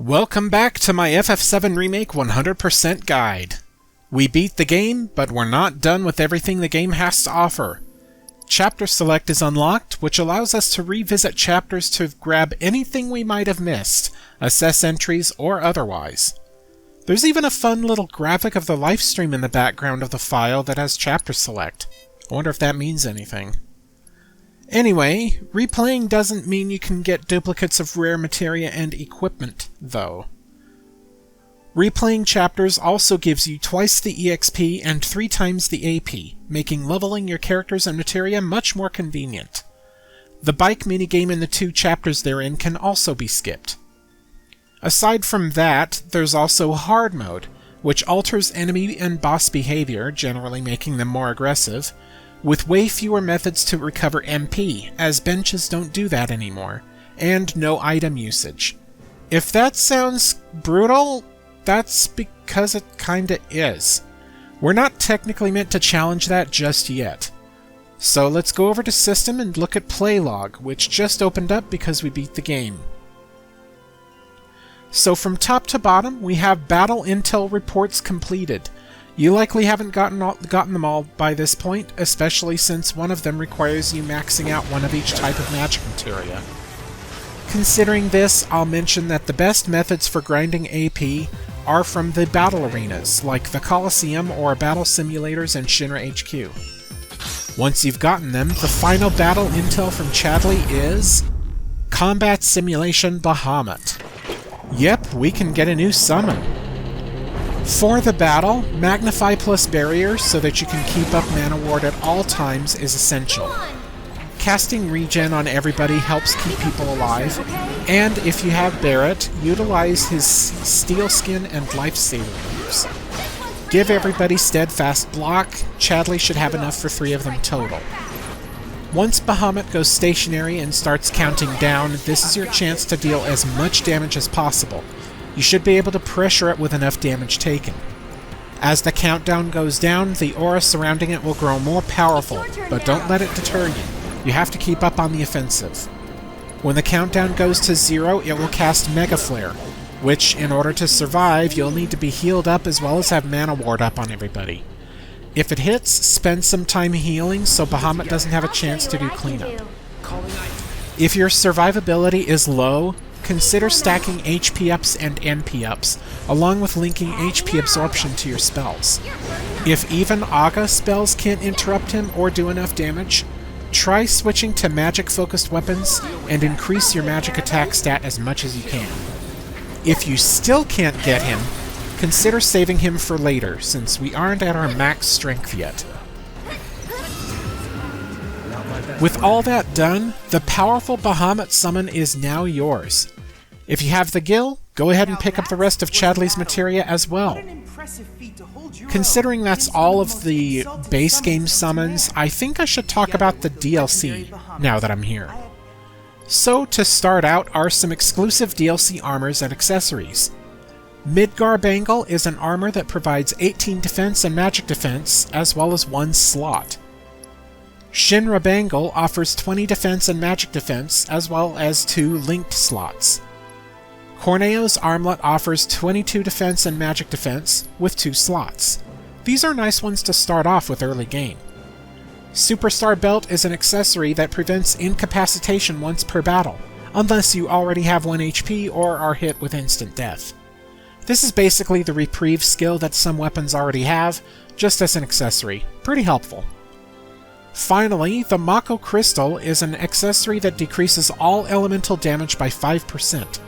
Welcome back to my FF7 Remake 100% guide. We beat the game, but we're not done with everything the game has to offer. Chapter Select is unlocked, which allows us to revisit chapters to grab anything we might have missed, assess entries, or otherwise. There's even a fun little graphic of the livestream in the background of the file that has Chapter Select. I wonder if that means anything. Anyway, replaying doesn't mean you can get duplicates of rare materia and equipment, though. Replaying chapters also gives you twice the EXP and 3 times the AP, making leveling your characters and materia much more convenient. The bike minigame in the 2 chapters therein can also be skipped. Aside from that, there's also Hard Mode, which alters enemy and boss behavior, generally making them more aggressive, with way fewer methods to recover MP, as benches don't do that anymore, and no item usage. If that sounds brutal, that's because it kinda is. We're not technically meant to challenge that just yet. So let's go over to System and look at Playlog, which just opened up because we beat the game. So from top to bottom, we have Battle Intel Reports completed. You likely haven't gotten them all by this point, especially since one of them requires you maxing out one of each type of magic materia. Considering this, I'll mention that the best methods for grinding AP are from the battle arenas, like the Coliseum or battle simulators in Shinra HQ. Once you've gotten them, the final battle intel from Chadley is Combat Simulation Bahamut. Yep, we can get a new summon. For the battle, Magnify plus Barrier so that you can keep up Mana Ward at all times is essential. Casting Regen on everybody helps keep people alive, and if you have Barret, utilize his Steel Skin and Lifesaver moves. Give everybody Steadfast Block. Chadley should have enough for 3 of them total. Once Bahamut goes stationary and starts counting down, this is your chance to deal as much damage as possible. You should be able to pressure it with enough damage taken. As the countdown goes down, the aura surrounding it will grow more powerful, but don't let it deter you. You have to keep up on the offensive. When the countdown goes to 0, it will cast Mega Flare, which, in order to survive, you'll need to be healed up as well as have Mana Ward up on everybody. If it hits, spend some time healing so Bahamut doesn't have a chance to do cleanup. If your survivability is low, consider stacking HP ups and NP ups, along with linking HP absorption to your spells. If even Aga spells can't interrupt him or do enough damage, try switching to magic-focused weapons and increase your magic attack stat as much as you can. If you still can't get him, consider saving him for later, since we aren't at our max strength yet. With all that done, the powerful Bahamut summon is now yours. If you have the Gil, go ahead and pick up the rest of Chadley's materia as well. Considering that's all of the base game summons, I think I should talk about the DLC now that I'm here. So to start out are some exclusive DLC armors and accessories. Midgar Bangle is an armor that provides 18 defense and magic defense, as well as 1 slot. Shinra Bangle offers 20 defense and magic defense, as well as 2 linked slots. Corneo's Armlet offers 22 defense and magic defense, with 2 slots. These are nice ones to start off with early game. Superstar Belt is an accessory that prevents incapacitation once per battle, unless you already have 1 HP or are hit with instant death. This is basically the Reprieve skill that some weapons already have, just as an accessory. Pretty helpful. Finally, the Mako Crystal is an accessory that decreases all elemental damage by 5%.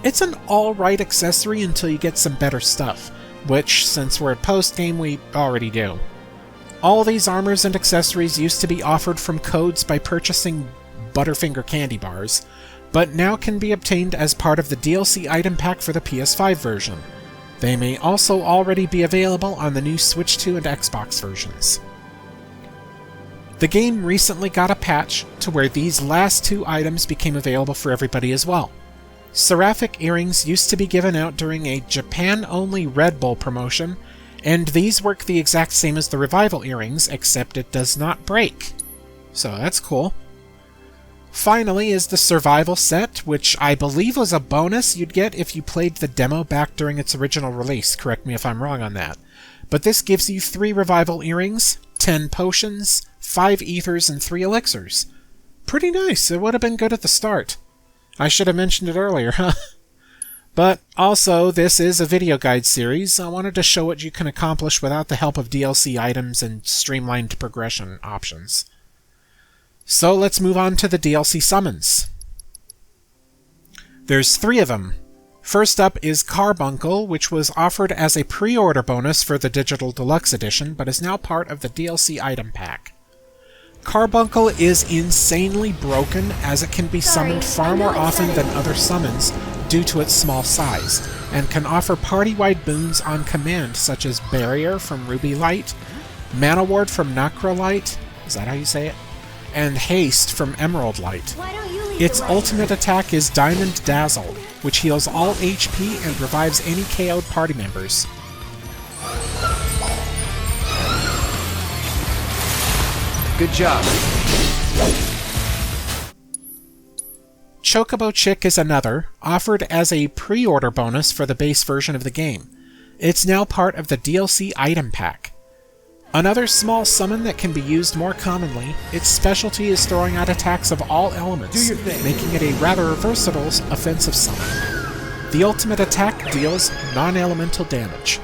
It's an alright accessory until you get some better stuff, which, since we're at post-game, we already do. All these armors and accessories used to be offered from codes by purchasing Butterfinger candy bars, but now can be obtained as part of the DLC item pack for the PS5 version. They may also already be available on the new Switch 2 and Xbox versions. The game recently got a patch to where these last 2 items became available for everybody as well. Seraphic earrings used to be given out during a Japan-only Red Bull promotion, and these work the exact same as the Revival earrings, except it does not break. So that's cool. Finally is the survival set, which I believe was a bonus you'd get if you played the demo back during its original release. Correct me if I'm wrong on that. But this gives you 3 revival earrings, 10 potions, 5 ethers, and 3 elixirs. Pretty nice. It would have been good at the start. I should have mentioned it earlier, huh? But also, this is a video guide series. I wanted to show what you can accomplish without the help of DLC items and streamlined progression options. So let's move on to the DLC summons. There's 3 of them. First up is Carbuncle, which was offered as a pre-order bonus for the Digital Deluxe Edition, but is now part of the DLC item pack. Carbuncle is insanely broken, as it can be summoned far more often than other summons due to its small size, and can offer party-wide boons on command, such as Barrier from Ruby Light, Mana Ward from Nacre Light, is that how you say it? And Haste from Emerald Light. Its ultimate attack is Diamond Dazzle, which heals all HP and revives any KO'd party members. Good job. Chocobo Chick is another, offered as a pre-order bonus for the base version of the game. It's now part of the DLC item pack. Another small summon that can be used more commonly, its specialty is throwing out attacks of all elements, making it a rather versatile offensive summon. The ultimate attack deals non-elemental damage.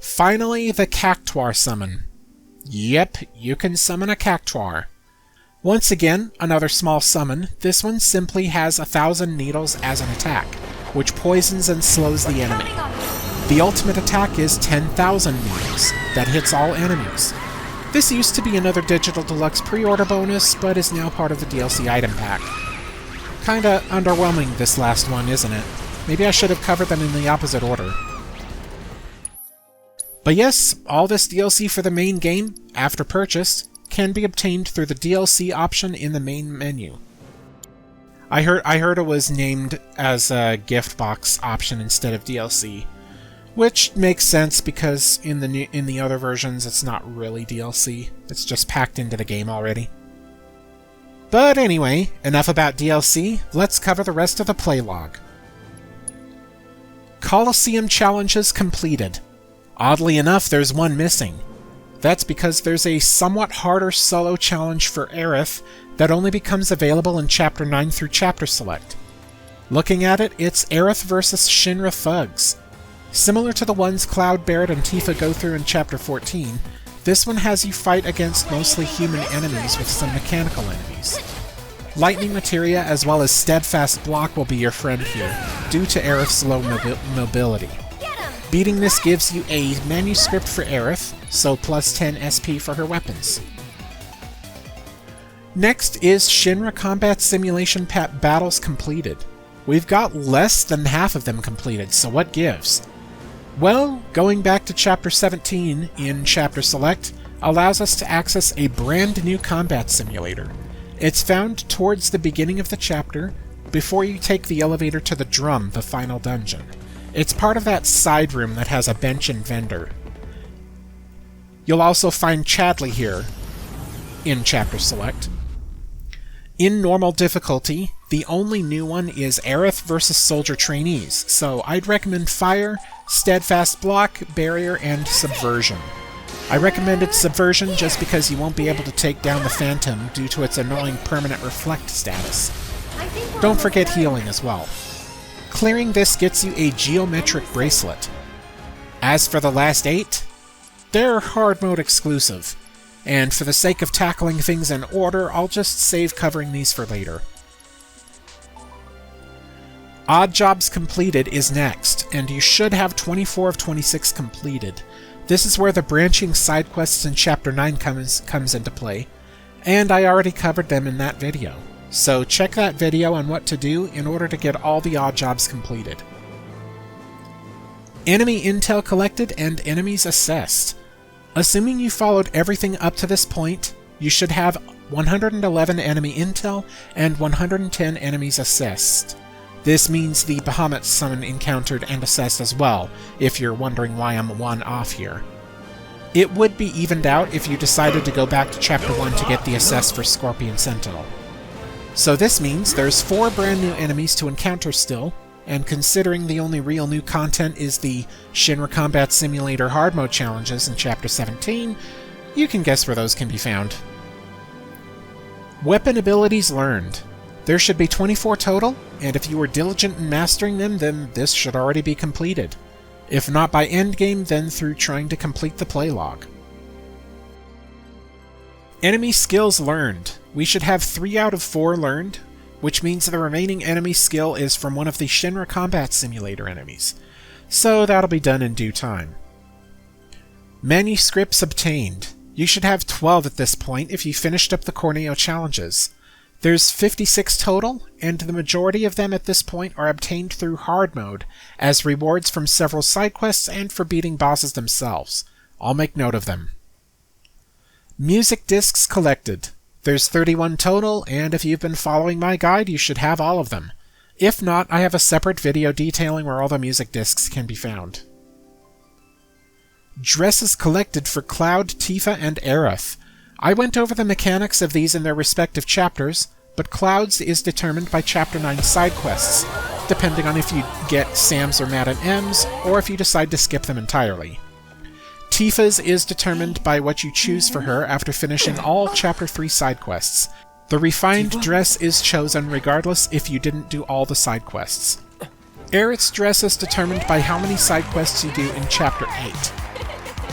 Finally, the Cactuar summon. Yep, you can summon a Cactuar. Once again, another small summon. This one simply has 1,000 needles as an attack, which poisons and slows the enemy. The ultimate attack is 10,000 needles, that hits all enemies. This used to be another Digital Deluxe pre-order bonus, but is now part of the DLC item pack. Kinda underwhelming, this last one, isn't it? Maybe I should have covered them in the opposite order. But yes, all this DLC for the main game, after purchase, can be obtained through the DLC option in the main menu. I heard it was named as a gift box option instead of DLC, which makes sense because in the other versions it's not really DLC, it's just packed into the game already. But anyway, enough about DLC, let's cover the rest of the playlog. Coliseum challenges completed. Oddly enough, there's one missing. That's because there's a somewhat harder solo challenge for Aerith that only becomes available in Chapter 9 through Chapter Select. Looking at it, it's Aerith vs. Shinra Thugs. Similar to the ones Cloud, Barret, and Tifa go through in Chapter 14, this one has you fight against mostly human enemies with some mechanical enemies. Lightning Materia as well as Steadfast Block will be your friend here, due to Aerith's low mobility. Beating this gives you a manuscript for Aerith, so plus 10 SP for her weapons. Next is Shinra Combat Simulation battles completed. We've got less than half of them completed, so what gives? Well, going back to Chapter 17 in Chapter Select allows us to access a brand new combat simulator. It's found towards the beginning of the chapter, before you take the elevator to the Drum, the final dungeon. It's part of that side room that has a bench and vendor. You'll also find Chadley here in Chapter Select. In normal difficulty, the only new one is Aerith vs. Soldier Trainees, so I'd recommend Fire, Steadfast Block, Barrier, and Subversion. I recommended Subversion just because you won't be able to take down the Phantom due to its annoying permanent reflect status. Don't forget healing as well. Clearing this gets you a geometric bracelet. As for the last 8, they're hard mode exclusive, and for the sake of tackling things in order, I'll just save covering these for later. Odd Jobs Completed is next, and you should have 24 of 26 completed. This is where the branching side quests in Chapter 9 comes into play, and I already covered them in that video. So check that video on what to do in order to get all the odd jobs completed. Enemy intel collected and enemies assessed. Assuming you followed everything up to this point, you should have 111 enemy intel and 110 enemies assessed. This means the Bahamut summon encountered and assessed as well, if you're wondering why I'm one off here. It would be evened out if you decided to go back to Chapter 1 to get the assess for Scorpion Sentinel. So this means there's 4 brand new enemies to encounter still, and considering the only real new content is the Shinra Combat Simulator hard mode challenges in Chapter 17, you can guess where those can be found. Weapon abilities learned. There should be 24 total, and if you were diligent in mastering them, then this should already be completed. If not by endgame, then through trying to complete the play log. Enemy skills learned. We should have 3 out of 4 learned, which means the remaining enemy skill is from one of the Shinra Combat Simulator enemies. So that'll be done in due time. Manuscripts obtained. You should have 12 at this point if you finished up the Corneo challenges. There's 56 total, and the majority of them at this point are obtained through hard mode, as rewards from several side quests and for beating bosses themselves. I'll make note of them. Music discs collected. There's 31 total, and if you've been following my guide, you should have all of them. If not, I have a separate video detailing where all the music discs can be found. Dresses collected for Cloud, Tifa, and Aerith. I went over the mechanics of these in their respective chapters, but Cloud's is determined by Chapter 9 side quests, depending on if you get Sam's or Madame M's, or if you decide to skip them entirely. Tifa's is determined by what you choose for her after finishing all Chapter 3 side quests. The refined dress is chosen regardless if you didn't do all the side quests. Aerith's dress is determined by how many side quests you do in Chapter 8.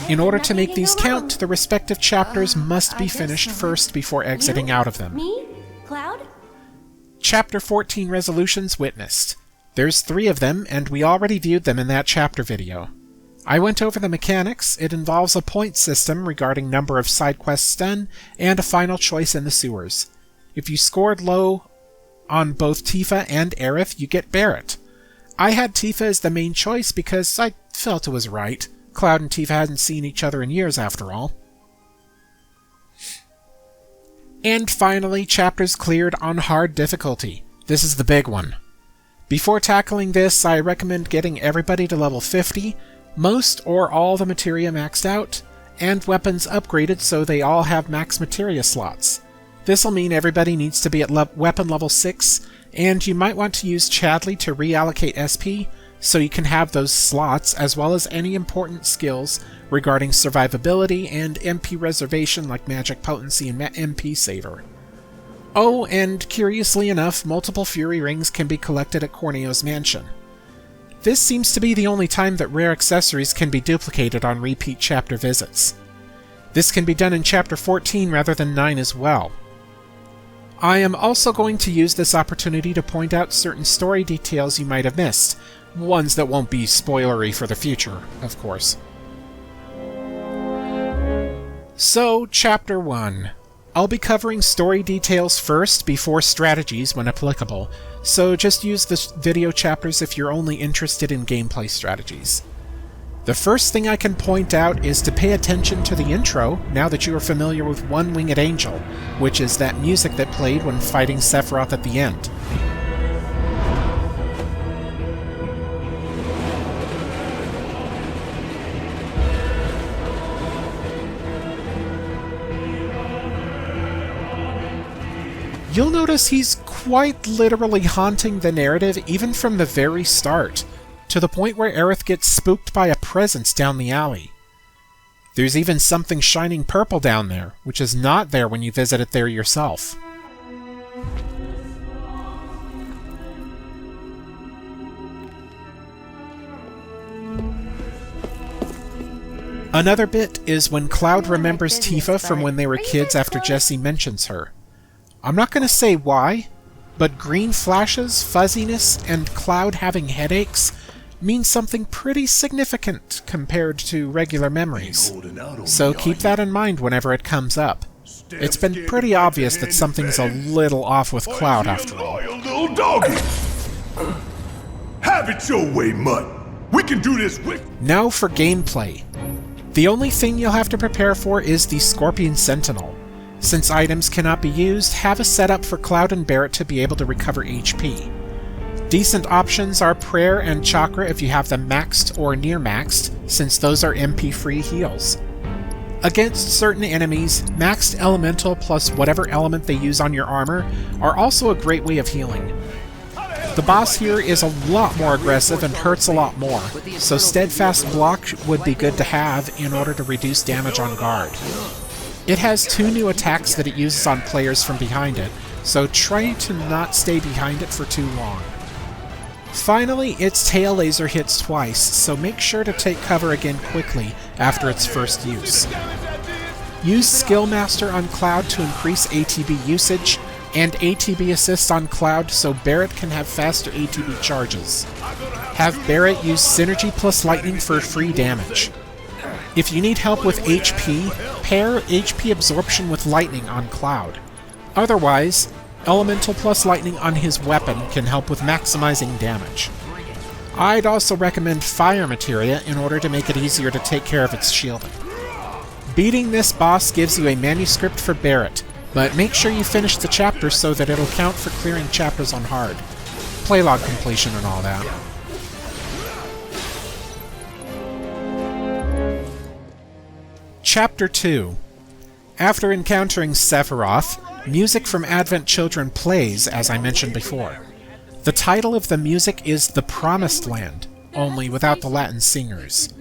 In order to make these count, the respective chapters must be finished first before exiting out of them. Me? Cloud? Chapter 14 resolutions witnessed. There's 3 of them, and we already viewed them in that chapter video. I went over the mechanics. It involves a point system regarding number of side quests done, and a final choice in the sewers. If you scored low on both Tifa and Aerith, you get Barret. I had Tifa as the main choice because I felt it was right. Cloud and Tifa hadn't seen each other in years, after all. And finally, chapters cleared on hard difficulty. This is the big one. Before tackling this, I recommend getting everybody to level 50, most or all the materia maxed out, and weapons upgraded so they all have max materia slots. This'll mean everybody needs to be at weapon level 6, and you might want to use Chadley to reallocate SP, so you can have those slots, as well as any important skills regarding survivability and MP reservation like Magic Potency and MP Saver. Oh, and curiously enough, multiple Fury Rings can be collected at Corneo's mansion. This seems to be the only time that rare accessories can be duplicated on repeat chapter visits. This can be done in Chapter 14 rather than 9 as well. I am also going to use this opportunity to point out certain story details you might have missed, ones that won't be spoilery for the future, of course. So, Chapter 1. I'll be covering story details first before strategies when applicable, so just use the video chapters if you're only interested in gameplay strategies. The first thing I can point out is to pay attention to the intro now that you are familiar with One Winged Angel, which is that music that played when fighting Sephiroth at the end. You'll notice he's quite literally haunting the narrative even from the very start, to the point where Aerith gets spooked by a presence down the alley. There's even something shining purple down there, which is not there when you visit it there yourself. Another bit is when Cloud remembers Tifa from when they were kids after Jessie mentions her. I'm not going to say why, but green flashes, fuzziness, and Cloud having headaches means something pretty significant compared to regular memories. So keep that in mind whenever it comes up. It's been pretty obvious that something's a little off with Cloud after all. Little doggy. Have it your way, Mutt. We can do this with... Now for gameplay. The only thing you'll have to prepare for is the Scorpion Sentinel. Since items cannot be used, have a setup for Cloud and Barret to be able to recover HP. Decent options are Prayer and Chakra if you have them maxed or near maxed, since those are MP-free heals. Against certain enemies, maxed Elemental plus whatever element they use on your armor are also a great way of healing. The boss here is a lot more aggressive and hurts a lot more, so Steadfast Block would be good to have in order to reduce damage on guard. It has 2 new attacks that it uses on players from behind it, so try to not stay behind it for too long. Finally, its tail laser hits twice, so make sure to take cover again quickly after its first use. Use Skill Master on Cloud to increase ATB usage, and ATB Assist on Cloud so Barret can have faster ATB charges. Have Barret use Synergy plus Lightning for free damage. If you need help with HP, pair HP Absorption with Lightning on Cloud. Otherwise, Elemental plus Lightning on his weapon can help with maximizing damage. I'd also recommend Fire Materia in order to make it easier to take care of its shielding. Beating this boss gives you a manuscript for Barret, but make sure you finish the chapter so that it'll count for clearing chapters on hard. Playlog completion and all that. Chapter 2. After encountering Sephiroth, music from Advent Children plays, as I mentioned before. The title of the music is The Promised Land, only without the Latin singers.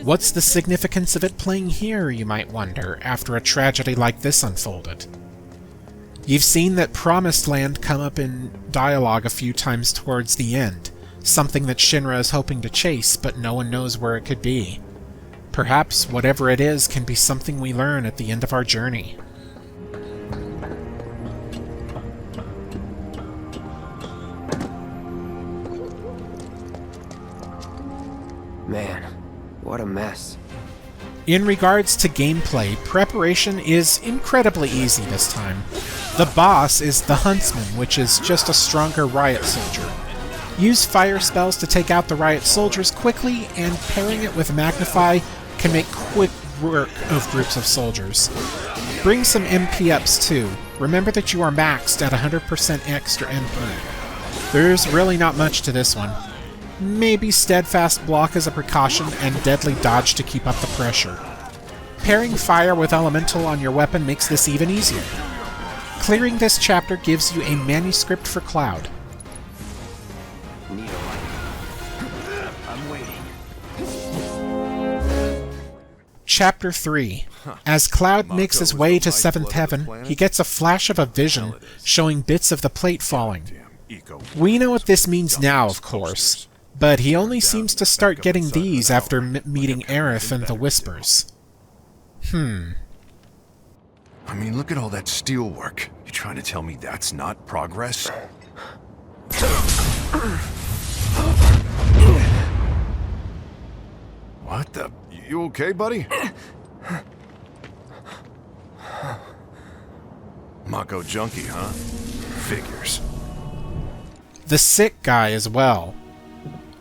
What's the significance of it playing here, you might wonder, after a tragedy like this unfolded? You've seen that Promised Land come up in dialogue a few times towards the end, something that Shinra is hoping to chase, but no one knows where it could be. Perhaps whatever it is can be something we learn at the end of our journey. Man, what a mess. In regards to gameplay, preparation is incredibly easy this time. The boss is the Huntsman, which is just a stronger Riot Soldier. Use fire spells to take out the Riot Soldiers quickly, and pairing it with Magnify can make quick work of groups of soldiers. Bring some MP ups too. Remember that you are maxed at 100% extra MP. There's really not much to this one. Maybe Steadfast Block as a precaution and Deadly Dodge to keep up the pressure. Pairing fire with Elemental on your weapon makes this even easier. Clearing this chapter gives you a manuscript for Cloud. I'm waiting. Chapter 3. As Cloud makes his way to 7th Heaven, he gets a flash of a vision showing bits of the plate falling. We know what this means now, of course, but he only seems to start getting these after meeting Aerith and the Whispers. I mean, look at all that steel work. You trying to tell me that's not progress? What the... You okay, buddy? Mako junkie, huh? Figures. The sick guy as well.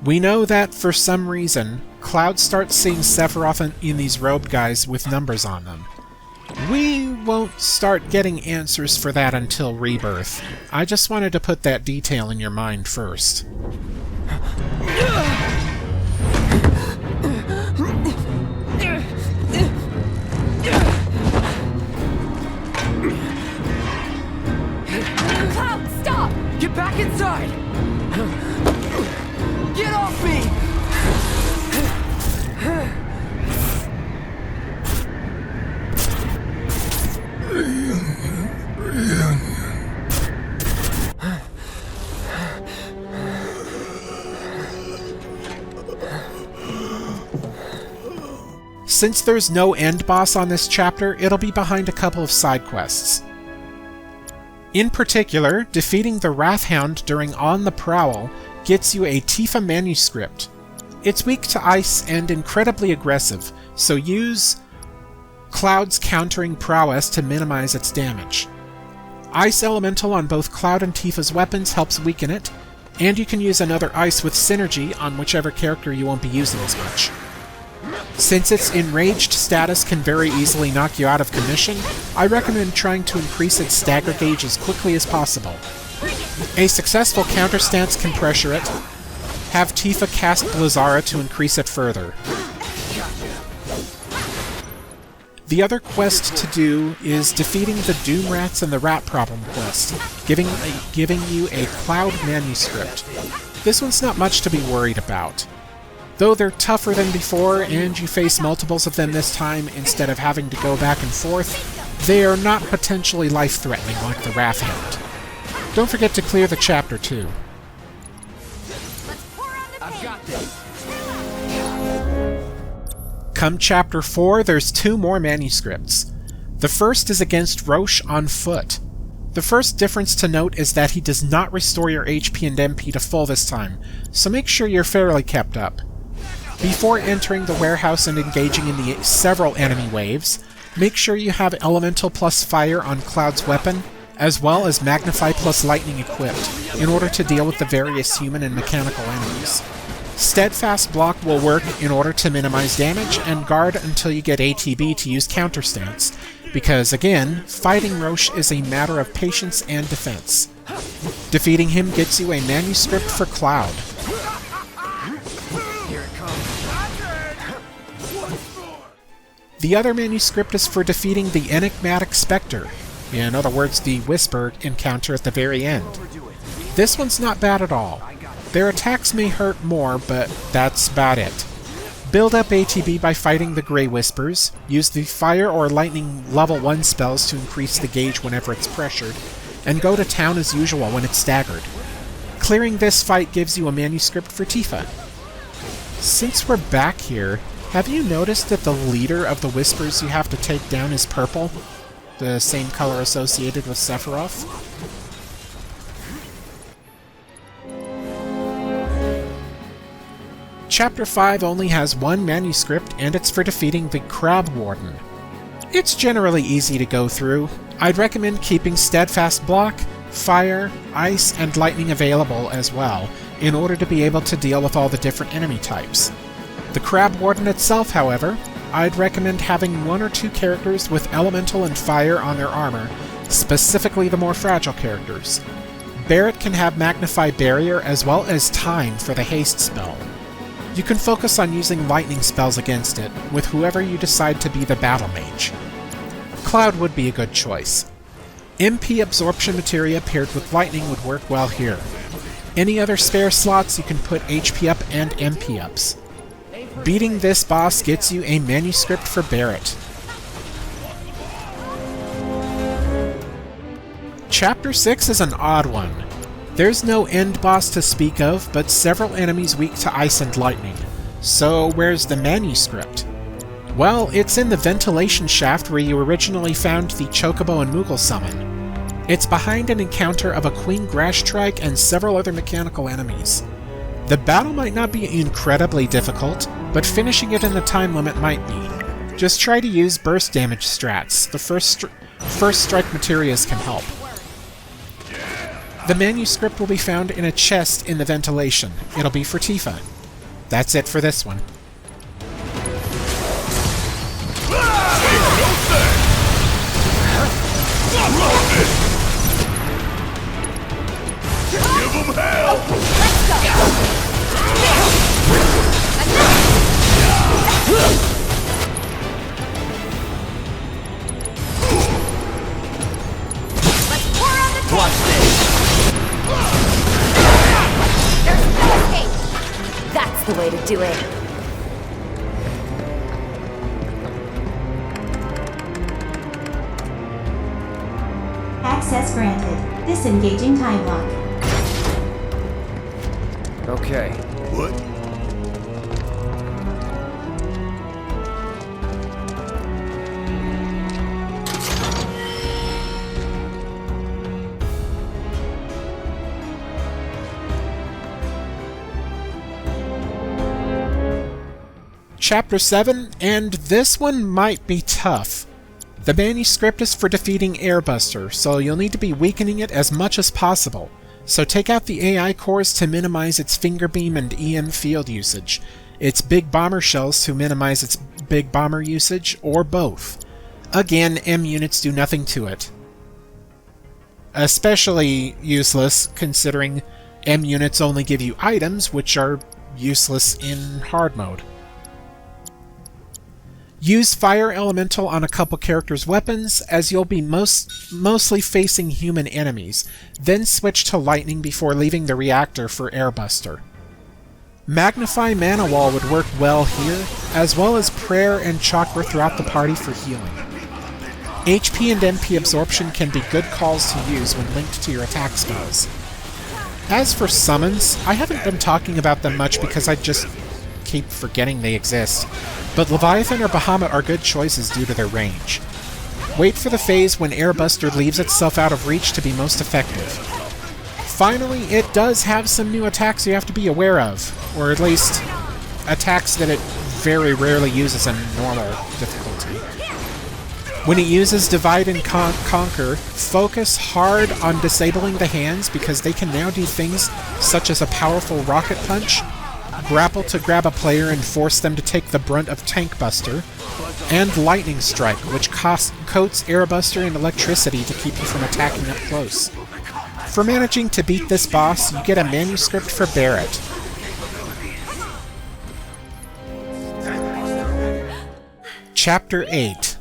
We know that, for some reason, Cloud starts seeing Sephiroth in these robed guys with numbers on them. We won't start getting answers for that until Rebirth. I just wanted to put that detail in your mind first. Cloud, stop! Get back inside! Get off me! Since there's no end boss on this chapter, it'll be behind a couple of side quests. In particular, defeating the Wrathhound during On the Prowl gets you a Tifa manuscript. It's weak to ice and incredibly aggressive, so use Cloud's countering prowess to minimize its damage. Ice Elemental on both Cloud and Tifa's weapons helps weaken it, and you can use another Ice with Synergy on whichever character you won't be using as much. Since its enraged status can very easily knock you out of commission, I recommend trying to increase its stagger gauge as quickly as possible. A successful counter stance can pressure it. Have Tifa cast Blizzara to increase it further. The other quest to do is defeating the Doom Rats and the Rat Problem quest, giving you a Cloud manuscript. This one's not much to be worried about. Though they're tougher than before, and you face multiples of them this time instead of having to go back and forth, they are not potentially life-threatening like the Wrathhound. Don't forget to clear the chapter too. I've got this. Come Chapter 4, there's 2 more manuscripts. The first is against Roche on foot. The first difference to note is that he does not restore your HP and MP to full this time, so make sure you're fairly kept up. Before entering the warehouse and engaging in the several enemy waves, make sure you have Elemental plus Fire on Cloud's weapon, as well as Magnify plus Lightning equipped, in order to deal with the various human and mechanical enemies. Steadfast Block will work in order to minimize damage, and guard until you get ATB to use Counter Stance, because again, fighting Roche is a matter of patience and defense. Defeating him gets you a manuscript for Cloud. Here it comes. The other manuscript is for defeating the Enigmatic Spectre, in other words, the Whisper encounter at the very end. This one's not bad at all. Their attacks may hurt more, but that's about it. Build up ATB by fighting the Grey Whispers, use the Fire or Lightning level 1 spells to increase the gauge whenever it's pressured, and go to town as usual when it's staggered. Clearing this fight gives you a manuscript for Tifa. Since we're back here, have you noticed that the leader of the Whispers you have to take down is purple? The same color associated with Sephiroth? Chapter 5 only has 1 manuscript, and it's for defeating the Crab Warden. It's generally easy to go through. I'd recommend keeping Steadfast Block, Fire, Ice, and Lightning available as well, in order to be able to deal with all the different enemy types. The Crab Warden itself, however, I'd recommend having 1 or 2 characters with Elemental and Fire on their armor, specifically the more fragile characters. Barret can have Magnify Barrier as well as Time for the haste spell. You can focus on using lightning spells against it, with whoever you decide to be the battle mage. Cloud would be a good choice. MP absorption materia paired with lightning would work well here. Any other spare slots you can put HP up and MP ups. Beating this boss gets you a manuscript for Barret. Chapter 6 is an odd one. There's no end boss to speak of, but several enemies weak to ice and lightning. So where's the manuscript? Well, it's in the ventilation shaft where you originally found the Chocobo and Moogle summon. It's behind an encounter of a Queen Grashtrike and several other mechanical enemies. The battle might not be incredibly difficult, but finishing it in the time limit might be. Just try to use burst damage strats. The first strike materias can help. The manuscript will be found in a chest in the ventilation. It'll be for Tifa. That's it for this one. Give them hell! Let's go! Let's pour on the tank! Watch this. There's no escape! That's the way to do it. Access granted. Disengaging time lock. Okay. What? Chapter 7, and this one might be tough. The manuscript is for defeating Airbuster, so you'll need to be weakening it as much as possible. So take out the AI cores to minimize its finger beam and EM field usage, its big bomber shells to minimize its big bomber usage, or both. Again, M units do nothing to it. Especially useless, considering M units only give you items, which are useless in hard mode. Use Fire Elemental on a couple characters' weapons, as you'll be mostly facing human enemies, then switch to Lightning before leaving the reactor for Airbuster. Magnify Mana Wall would work well here, as well as Prayer and Chakra throughout the party for healing. HP and MP Absorption can be good calls to use when linked to your attack spells. As for summons, I haven't been talking about them much because I just keep forgetting they exist, but Leviathan or Bahamut are good choices due to their range. Wait for the phase when Airbuster leaves itself out of reach to be most effective. Finally, it does have some new attacks you have to be aware of, or at least attacks that it very rarely uses in normal difficulty. When it uses Divide and Conquer, focus hard on disabling the hands because they can now do things such as a powerful Rocket Punch, Grapple to grab a player and force them to take the brunt of Tank Buster, and Lightning Strike, which coats Airbuster in electricity to keep you from attacking up close. For managing to beat this boss, you get a manuscript for Barret. Chapter 8.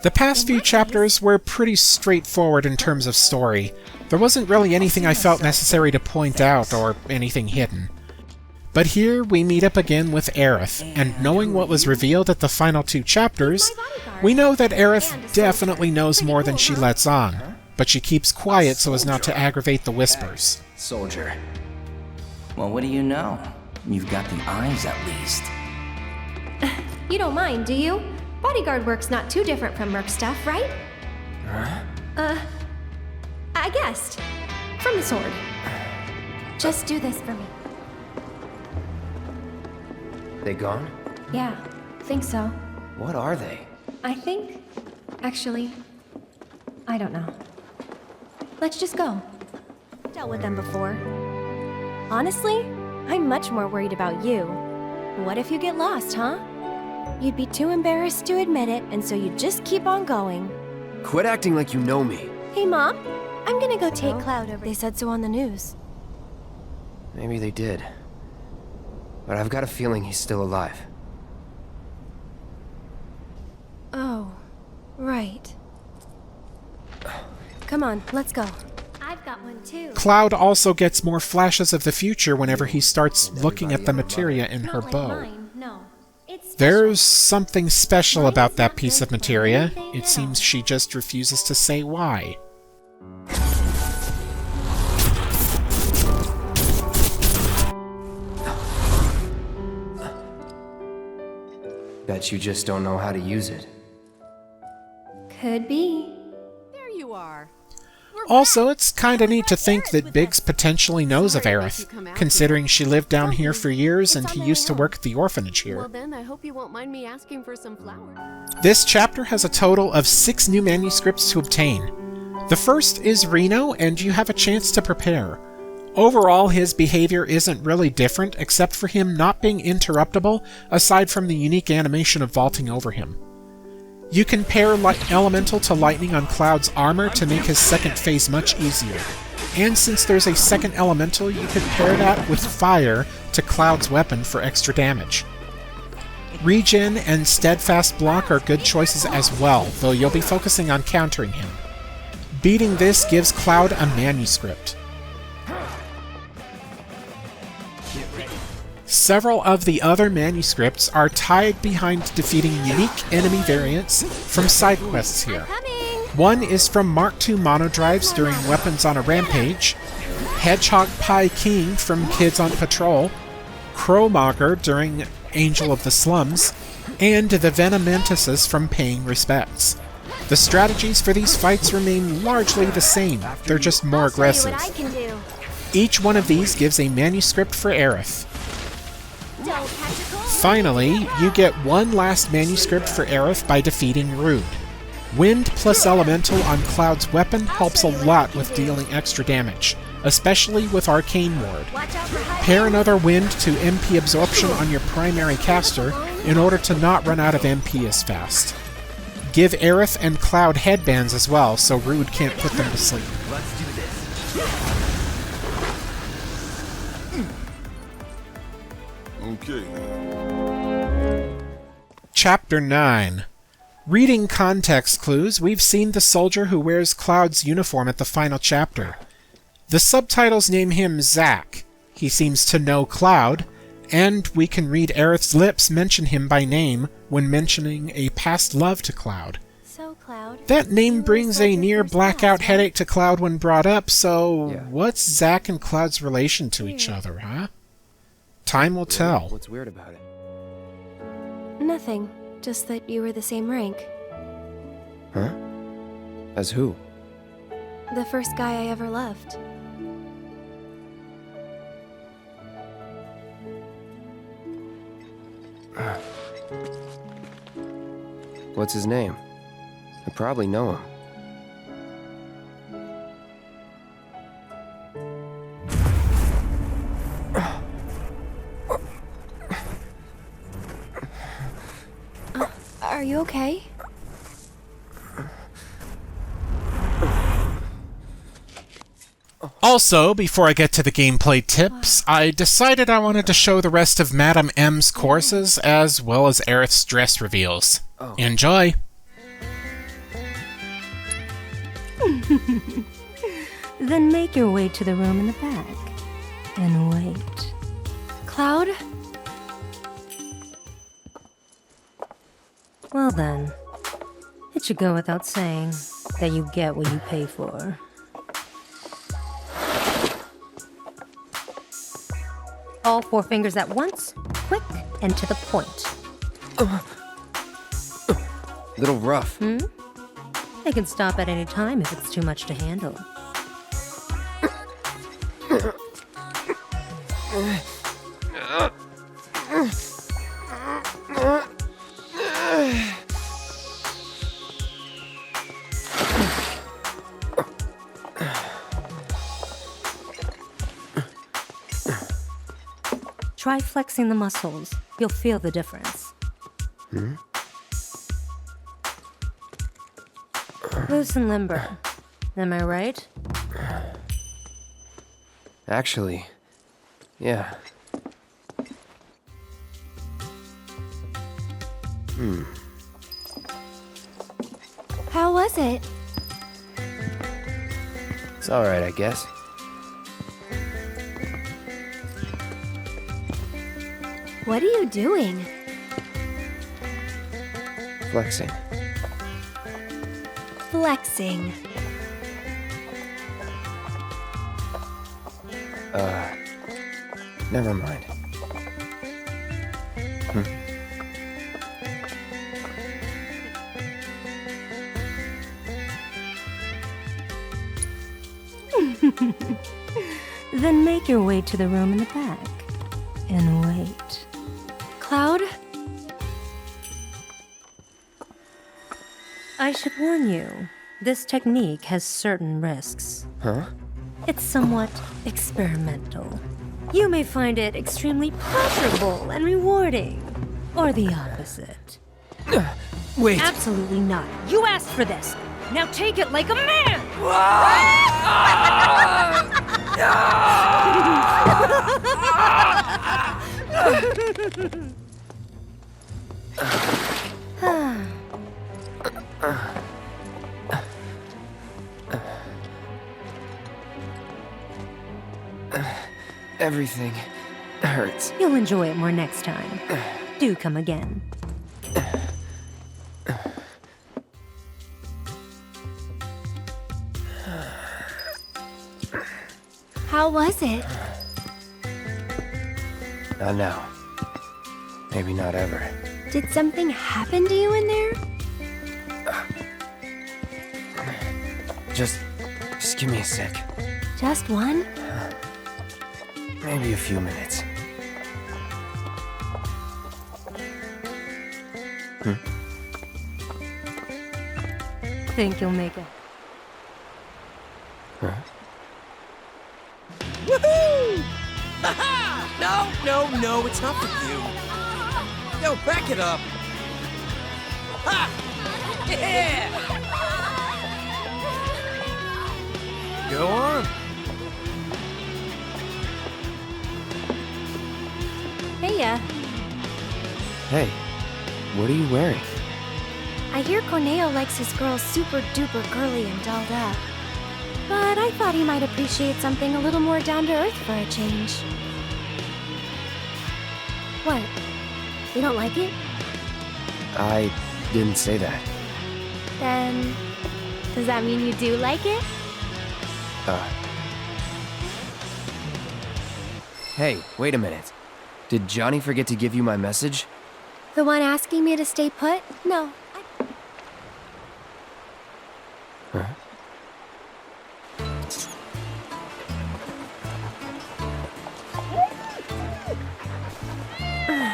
The past few chapters were pretty straightforward in terms of story. There wasn't really anything I felt necessary to point out, or anything hidden. But here we meet up again with Aerith, and knowing what was revealed at the final 2 chapters, we know that Aerith definitely knows more than she lets on, but she keeps quiet so as not to aggravate the whispers. Soldier. Well, what do you know? You've got the eyes at least. You don't mind, do you? Bodyguard work's not too different from Merc stuff, right? Huh? I guessed. From the sword. Just do this for me. They gone? Yeah, think so. What are they? I think... Actually... I don't know. Let's just go. Dealt with them before. Honestly, I'm much more worried about you. What if you get lost, huh? You'd be too embarrassed to admit it, and so you'd just keep on going. Quit acting like you know me. Hey, Mom. I'm gonna go take Cloud over. They said so on the news. Maybe they did. But I've got a feeling he's still alive. Oh, right. Come on, let's go. I've got one too. Cloud also gets more flashes of the future whenever he starts looking at the materia in her bow. Mine, no. It's There's something special about that piece of materia. It seems she just refuses to say why. Bet you just don't know how to use it. Could be. There you are. Also, it's kinda neat to think that Biggs potentially knows of Aerith, considering she lived down here for years and he used to work at the orphanage Well here. then, I hope you won't mind me asking for some flowers. This chapter has a total of 6 new manuscripts to obtain. The first is Reno, and you have a chance to prepare. Overall, his behavior isn't really different, except for him not being interruptible, aside from the unique animation of vaulting over him. You can pair Elemental to Lightning on Cloud's armor to make his second phase much easier. And since there's a second Elemental, you can pair that with Fire to Cloud's weapon for extra damage. Regen and Steadfast Block are good choices as well, though you'll be focusing on countering him. Beating this gives Cloud a manuscript. Several of the other manuscripts are tied behind defeating unique enemy variants from side quests here. One is from Mark II monodrives during Weapons on a Rampage, Hedgehog Pie King from Kids on Patrol, Crowmonger during Angel of the Slums, and the Venomentices from Paying Respects. The strategies for these fights remain largely the same, they're just more aggressive. Each one of these gives a manuscript for Aerith. Finally, you get one last manuscript for Aerith by defeating Rude. Wind plus Elemental on Cloud's weapon helps a lot with dealing extra damage, especially with Arcane Ward. Pair another Wind to MP absorption on your primary caster in order to not run out of MP as fast. Give Aerith and Cloud headbands as well, so Rude can't put them to sleep. Let's do this. Okay. Chapter 9. Reading context clues, we've seen the soldier who wears Cloud's uniform at the final chapter. The subtitles name him Zack. He seems to know Cloud, and we can read Aerith's lips mention him by name when mentioning a past love to Cloud. So, Cloud, That name you brings were a soldier near first blackout class, headache to Cloud when brought up, so Yeah. what's Zack and Cloud's relation to each other, huh? Time will tell. What's weird about it? Nothing. Just that you were the same rank. Huh? As who? The first guy I ever loved. What's his name? I probably know him. Are you okay? Also, before I get to the gameplay tips, I decided I wanted to show the rest of Madame M's courses as well as Aerith's dress reveals. Oh. Enjoy! Then make your way to the room in the back. And wait. Cloud? Well then, it should go without saying that you get what you pay for. All four fingers at once, quick and to the point. Little rough. They can stop at any time if it's too much to handle. Try flexing the muscles. You'll feel the difference. Loose and limber. Am I right? Actually, yeah. How was it? It's alright, I guess. What are you doing? Flexing. Flexing. Never mind. Then make your way to the room in the back. And wait. Cloud? I should warn you, this technique has certain risks. Huh? It's somewhat experimental. You may find it extremely pleasurable and rewarding, or the opposite. Wait! Absolutely not. You asked for this. Now take it like a man! Everything hurts. You'll enjoy it more next time. Do come again. How was it? Not now. Maybe not ever. Did something happen to you in there? Just give me a sec. Just one? Maybe a few minutes. Think you'll make it? Huh? Woohoo! Haha! No, it's not for you. Yo, back it up. Ha! Yeah! Go on. Hey, Hey, what are you wearing? I hear Corneo likes his girls super duper girly and dolled up. But I thought he might appreciate something a little more down to earth for a change. What? You don't like it? I didn't say that. Then... does that mean you do like it? Hey, wait a minute. Did Johnny forget to give you my message? The one asking me to stay put? No. Huh?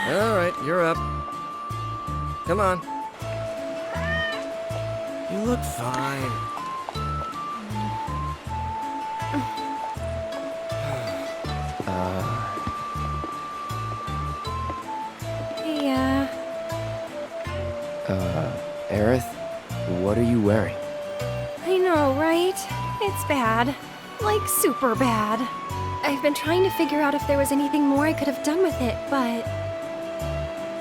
Alright, you're up. Come on. You look fine. Hey, Aerith, what are you wearing? I know, right? It's bad. Like, super bad. I've been trying to figure out if there was anything more I could have done with it, but...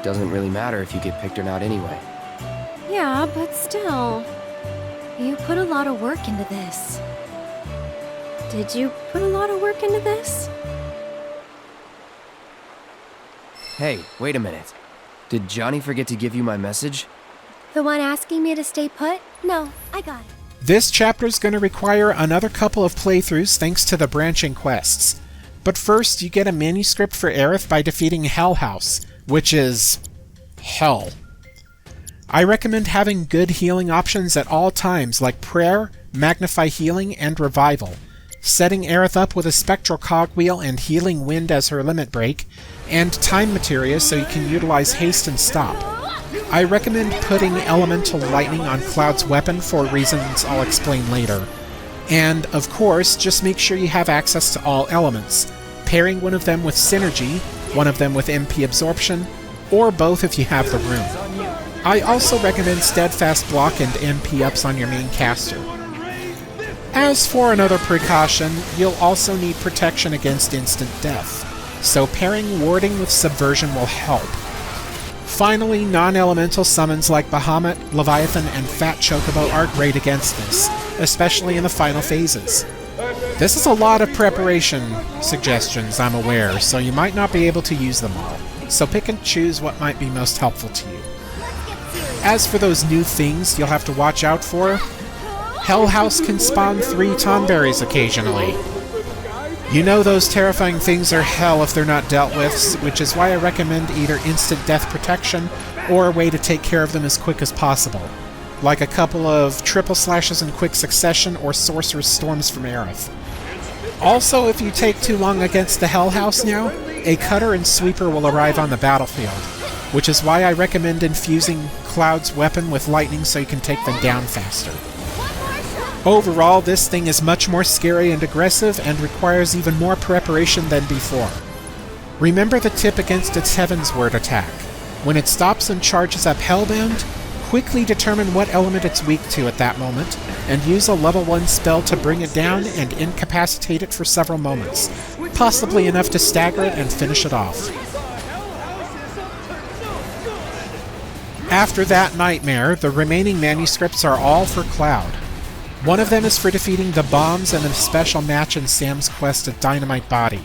Doesn't really matter if you get picked or not anyway. Yeah, but still... You put a lot of work into this. Did you put a lot of work into this? Hey, wait a minute. Did Johnny forget to give you my message? The one asking me to stay put? No, I got it. This chapter's going to require another couple of playthroughs thanks to the branching quests. But first, you get a manuscript for Aerith by defeating Hell House, which is... hell. I recommend having good healing options at all times like Prayer, Magnify Healing, and Revival, setting Aerith up with a Spectral Cogwheel and Healing Wind as her limit break, and Time Materia so you can utilize Haste and Stop. I recommend putting Elemental Lightning on Cloud's weapon for reasons I'll explain later. And, of course, just make sure you have access to all elements, pairing one of them with Synergy, one of them with MP Absorption, or both if you have the room. I also recommend Steadfast Block and MP ups on your main caster. As for another precaution, you'll also need protection against instant death, so pairing Warding with Subversion will help. Finally, non-elemental summons like Bahamut, Leviathan, and Fat Chocobo are great against this, especially in the final phases. This is a lot of preparation suggestions, I'm aware, so you might not be able to use them all, so pick and choose what might be most helpful to you. As for those new things you'll have to watch out for, Hell House can spawn 3 Tonberries occasionally. You know those terrifying things are hell if they're not dealt with, which is why I recommend either instant death protection or a way to take care of them as quick as possible, like a couple of triple slashes in quick succession or Sorcerer's Storms from Aerith. Also, if you take too long against the Hell House now, a Cutter and Sweeper will arrive on the battlefield, which is why I recommend infusing Cloud's weapon with lightning so you can take them down faster. Overall, this thing is much more scary and aggressive and requires even more preparation than before. Remember the tip against its Heaven's Word attack. When it stops and charges up Hellbound, quickly determine what element it's weak to at that moment, and use a level 1 spell to bring it down and incapacitate it for several moments, possibly enough to stagger it and finish it off. After that nightmare, the remaining manuscripts are all for Cloud. One of them is for defeating the bombs in a special match in Sam's quest at Dynamite Body.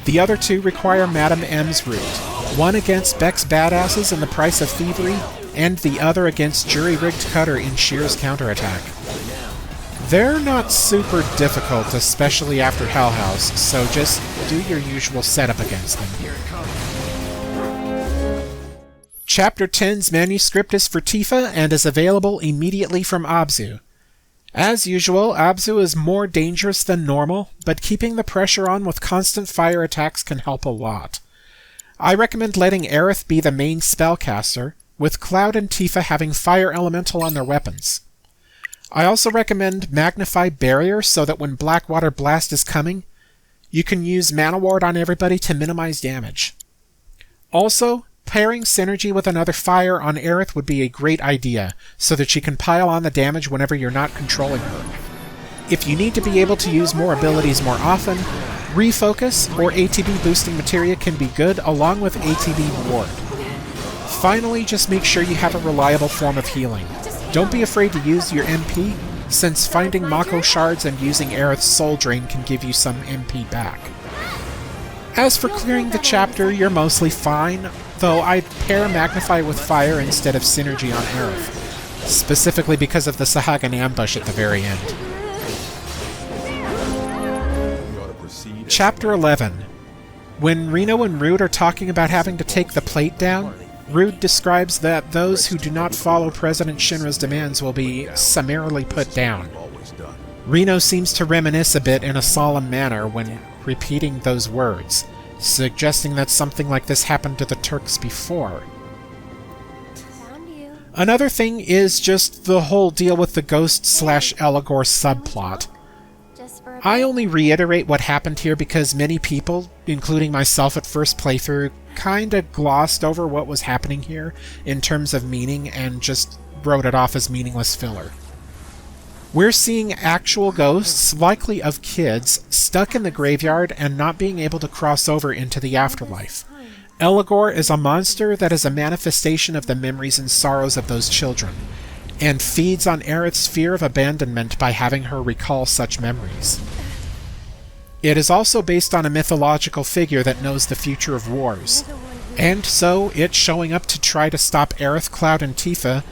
The other 2 require Madame M's route, one against Beck's badasses in The Price of Thievery, and the other against Jury-Rigged Cutter in Shear's counterattack. They're not super difficult, especially after Hell House, so just do your usual setup against them. Chapter 10's manuscript is for Tifa and is available immediately from Abzu. As usual, Abzu is more dangerous than normal, but keeping the pressure on with constant fire attacks can help a lot. I recommend letting Aerith be the main spellcaster, with Cloud and Tifa having Fire Elemental on their weapons. I also recommend Magnify Barrier so that when Blackwater Blast is coming, you can use Mana Ward on everybody to minimize damage. Also, pairing Synergy with another Fire on Aerith would be a great idea, so that she can pile on the damage whenever you're not controlling her. If you need to be able to use more abilities more often, Refocus or ATB boosting materia can be good along with ATB Ward. Finally, just make sure you have a reliable form of healing. Don't be afraid to use your MP, since finding Mako shards and using Aerith's Soul Drain can give you some MP back. As for clearing the chapter, you're mostly fine, though I'd pair Magnify with Fire instead of Synergy on Aerith, specifically because of the Sahagan ambush at the very end. Chapter 11. When Reno and Rude are talking about having to take the plate down, Rude describes that those who do not follow President Shinra's demands will be summarily put down. Reno seems to reminisce a bit in a solemn manner when repeating those words, suggesting that something like this happened to the Turks before. Another thing is just the whole deal with the Ghost/Eligor subplot. I only reiterate what happened here because many people, including myself at first playthrough, kinda glossed over what was happening here in terms of meaning and just wrote it off as meaningless filler. We're seeing actual ghosts, likely of kids, stuck in the graveyard and not being able to cross over into the afterlife. Eligor is a monster that is a manifestation of the memories and sorrows of those children, and feeds on Aerith's fear of abandonment by having her recall such memories. It is also based on a mythological figure that knows the future of wars, and so it showing up to try to stop Aerith, Cloud, and Tifa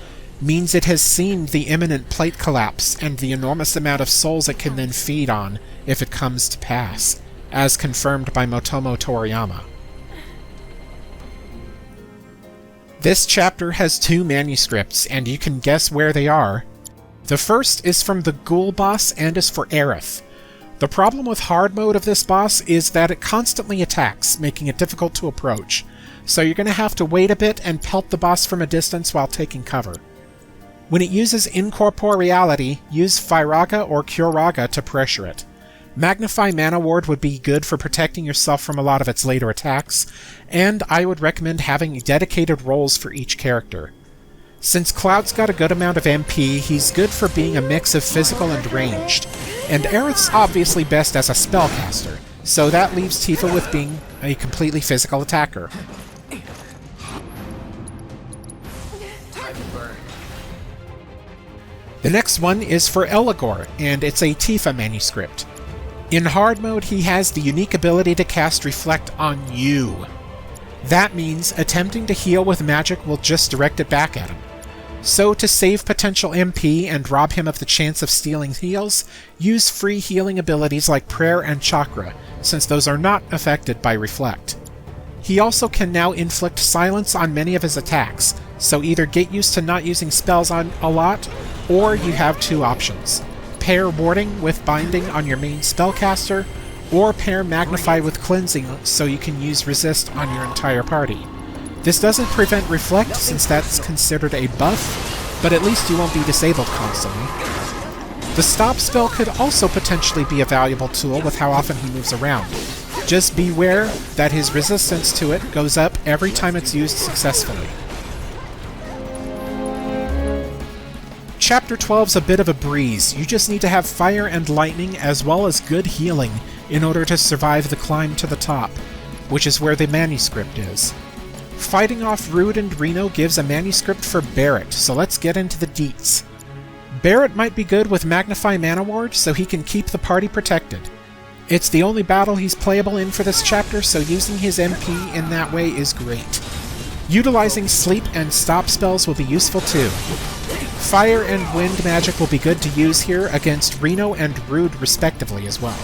means it has seen the imminent plate collapse and the enormous amount of souls it can then feed on if it comes to pass, as confirmed by Motomo Toriyama. This chapter has 2 manuscripts, and you can guess where they are. The first is from the Ghoul boss and is for Aerith. The problem with hard mode of this boss is that it constantly attacks, making it difficult to approach, so you're going to have to wait a bit and pelt the boss from a distance while taking cover. When it uses incorporeality, use Firaga or Curaga to pressure it. Magnify Mana Ward would be good for protecting yourself from a lot of its later attacks, and I would recommend having dedicated roles for each character. Since Cloud's got a good amount of MP, he's good for being a mix of physical and ranged, and Aerith's obviously best as a spellcaster, so that leaves Tifa with being a completely physical attacker. The next one is for Eligor, and it's a Tifa manuscript. In hard mode, he has the unique ability to cast Reflect on you. That means attempting to heal with magic will just direct it back at him. So to save potential MP and rob him of the chance of stealing heals, use free healing abilities like Prayer and Chakra, since those are not affected by Reflect. He also can now inflict silence on many of his attacks, so either get used to not using spells on a lot, or you have 2 options. Pair Warding with Binding on your main spellcaster, or pair Magnify with Cleansing so you can use Resist on your entire party. This doesn't prevent Reflect since that's considered a buff, but at least you won't be disabled constantly. The Stop spell could also potentially be a valuable tool with how often he moves around. Just beware that his resistance to it goes up every time it's used successfully. Chapter 12's a bit of a breeze. You just need to have fire and lightning as well as good healing in order to survive the climb to the top, which is where the manuscript is. Fighting off Rude and Reno gives a manuscript for Barrett, so let's get into the deets. Barrett might be good with Magnify Mana Ward so he can keep the party protected. It's the only battle he's playable in for this chapter, so using his MP in that way is great. Utilizing Sleep and Stop spells will be useful too. Fire and Wind magic will be good to use here against Reno and Rude respectively as well.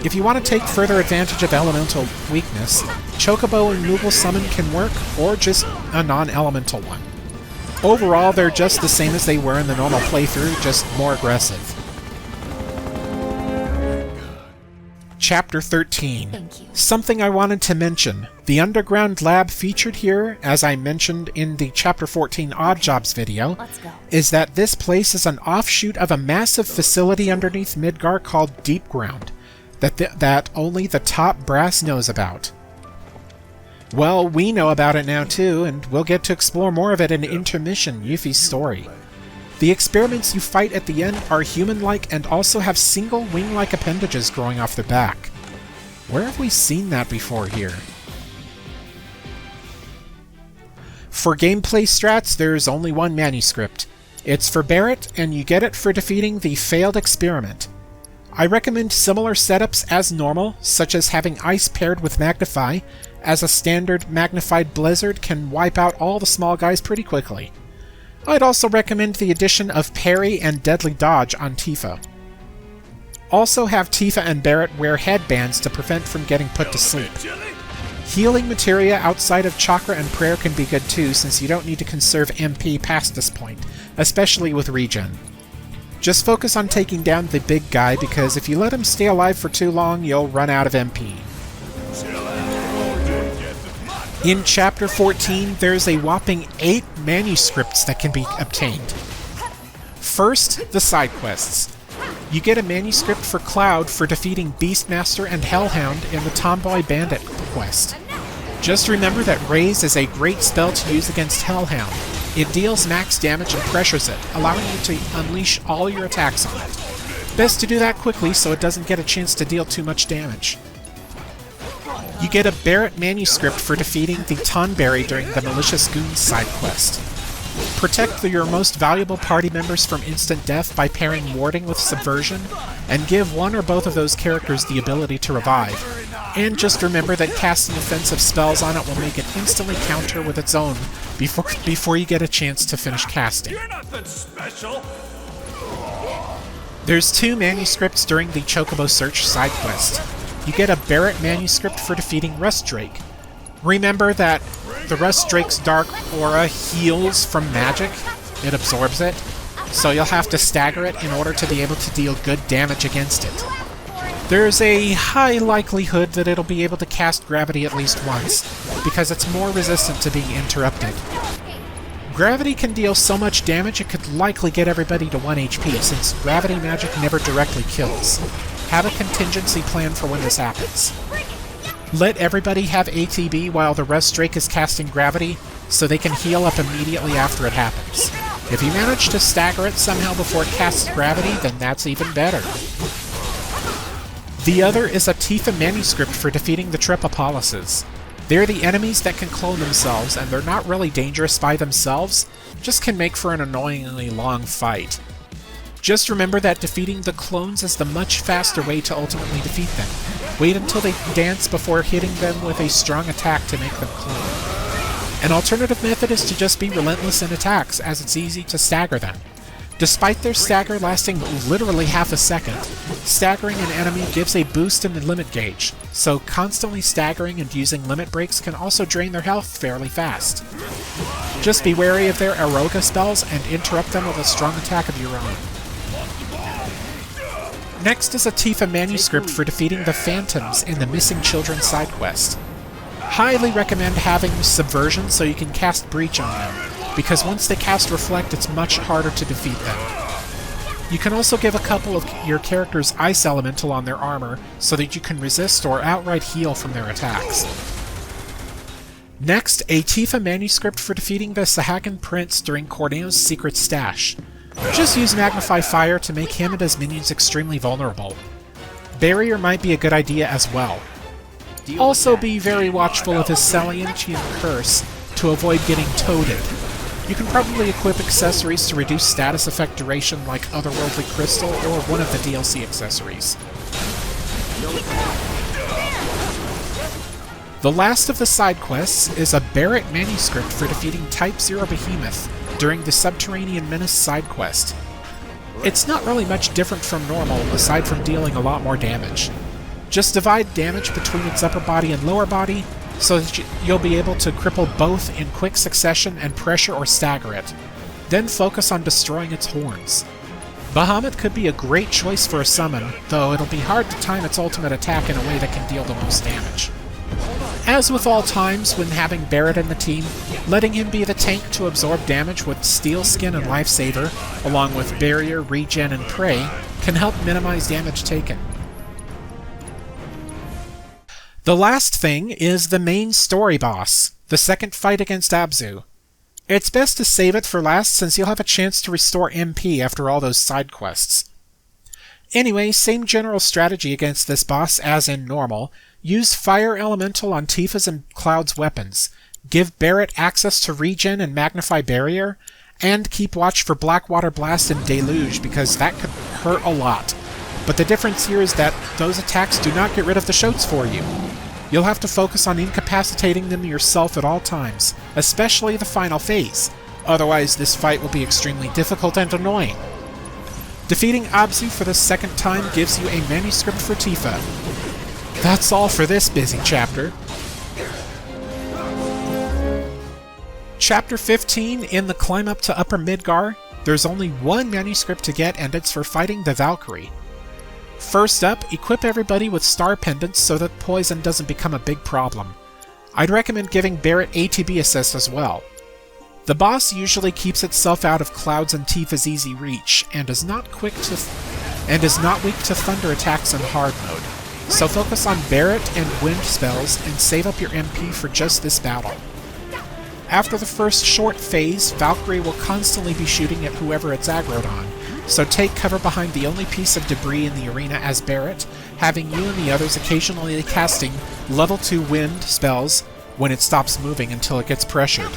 If you want to take further advantage of elemental weakness, Chocobo and Moogle Summon can work, or just a non-elemental one. Overall, they're just the same as they were in the normal playthrough, just more aggressive. Chapter 13. Thank you. Something I wanted to mention. The underground lab featured here, as I mentioned in the Chapter 14 Odd Jobs video, Let's go. is that this place is an offshoot of a massive facility underneath Midgar called Deep Ground, that only the top brass knows about. Well, we know about it now too, and we'll get to explore more of it in Intermission, Yuffie's story. The experiments you fight at the end are human-like and also have single wing-like appendages growing off their back. Where have we seen that before here? For gameplay strats, there's only one manuscript. It's for Barret, and you get it for defeating the failed experiment. I recommend similar setups as normal, such as having Ice paired with Magnify, as a standard magnified blizzard can wipe out all the small guys pretty quickly. I'd also recommend the addition of Parry and Deadly Dodge on Tifa. Also have Tifa and Barret wear headbands to prevent from getting put to sleep. Healing materia outside of Chakra and Prayer can be good too, since you don't need to conserve MP past this point, especially with regen. Just focus on taking down the big guy, because if you let him stay alive for too long, you'll run out of MP. In Chapter 14, there's a whopping 8 manuscripts that can be obtained. First, the side quests. You get a manuscript for Cloud for defeating Beastmaster and Hellhound in the Tomboy Bandit quest. Just remember that Raise is a great spell to use against Hellhound. It deals max damage and pressures it, allowing you to unleash all your attacks on it. Best to do that quickly so it doesn't get a chance to deal too much damage. You get a Barret manuscript for defeating the Tonberry during the Malicious Goons side quest. Protect your most valuable party members from instant death by pairing Warding with Subversion, and give one or both of those characters the ability to revive. And just remember that casting offensive spells on it will make it instantly counter with its own before you get a chance to finish casting. You're nothing special. There's 2 manuscripts during the Chocobo Search side quest. You get a Barret manuscript for defeating Rust Drake. Remember that the Rust Drake's dark aura heals from magic. It absorbs it, so you'll have to stagger it in order to be able to deal good damage against it. There's a high likelihood that it'll be able to cast Gravity at least once, because it's more resistant to being interrupted. Gravity can deal so much damage it could likely get everybody to 1 HP, since Gravity magic never directly kills. Have a contingency plan for when this happens. Let everybody have ATB while the Rust Drake is casting Gravity, so they can heal up immediately after it happens. If you manage to stagger it somehow before it casts Gravity, then that's even better. The other is a Tifa manuscript for defeating the Trepopolises. They're the enemies that can clone themselves, and they're not really dangerous by themselves, just can make for an annoyingly long fight. Just remember that defeating the clones is the much faster way to ultimately defeat them. Wait until they dance before hitting them with a strong attack to make them clone. An alternative method is to just be relentless in attacks, as it's easy to stagger them. Despite their stagger lasting literally half a second, staggering an enemy gives a boost in the limit gauge, so constantly staggering and using limit breaks can also drain their health fairly fast. Just be wary of their Aroga spells and interrupt them with a strong attack of your own. Next is a Tifa manuscript for defeating the Phantoms in the Missing Children side quest. Highly recommend having Subversion so you can cast Breach on them, because once they cast Reflect, it's much harder to defeat them. You can also give a couple of your characters Ice Elemental on their armor so that you can resist or outright heal from their attacks. Next, a Tifa manuscript for defeating the Sahagan Prince during Corneo's secret stash. Just use Magnify Fire to make him and his minions extremely vulnerable. Barrier might be a good idea as well. Also be very watchful of his Salientian Curse to avoid getting toaded. You can probably equip accessories to reduce status effect duration like Otherworldly Crystal or one of the DLC accessories. The last of the side quests is a Barret manuscript for defeating Type 0 Behemoth during the Subterranean Menace side quest. It's not really much different from normal, aside from dealing a lot more damage. Just divide damage between its upper body and lower body, so that you'll be able to cripple both in quick succession and pressure or stagger it. Then focus on destroying its horns. Bahamut could be a great choice for a summon, though it'll be hard to time its ultimate attack in a way that can deal the most damage. As with all times when having Barret in the team, letting him be the tank to absorb damage with Steel Skin and Lifesaver, along with Barrier, Regen, and Prey, can help minimize damage taken. The last thing is the main story boss, the second fight against Abzu. It's best to save it for last since you'll have a chance to restore MP after all those side quests. Anyway, same general strategy against this boss as in normal. Use Fire Elemental on Tifa's and Cloud's weapons, give Barret access to Regen and Magnify Barrier, and keep watch for Blackwater Blast and Deluge because that could hurt a lot. But the difference here is that those attacks do not get rid of the shotes for you. You'll have to focus on incapacitating them yourself at all times, especially the final phase. Otherwise, this fight will be extremely difficult and annoying. Defeating Abzu for the second time gives you a manuscript for Tifa. That's all for this busy chapter. Chapter 15, in the climb up to Upper Midgar, there's only one manuscript to get and it's for fighting the Valkyrie. First up, equip everybody with star pendants so that poison doesn't become a big problem. I'd recommend giving Barret ATB assist as well. The boss usually keeps itself out of Cloud's and Tifa's easy reach, and is not weak to thunder attacks in hard mode. So focus on Barret and wind spells and save up your MP for just this battle. After the first short phase, Valkyrie will constantly be shooting at whoever it's aggroed on, so take cover behind the only piece of debris in the arena as Barret, having you and the others occasionally casting level 2 wind spells when it stops moving until it gets pressured.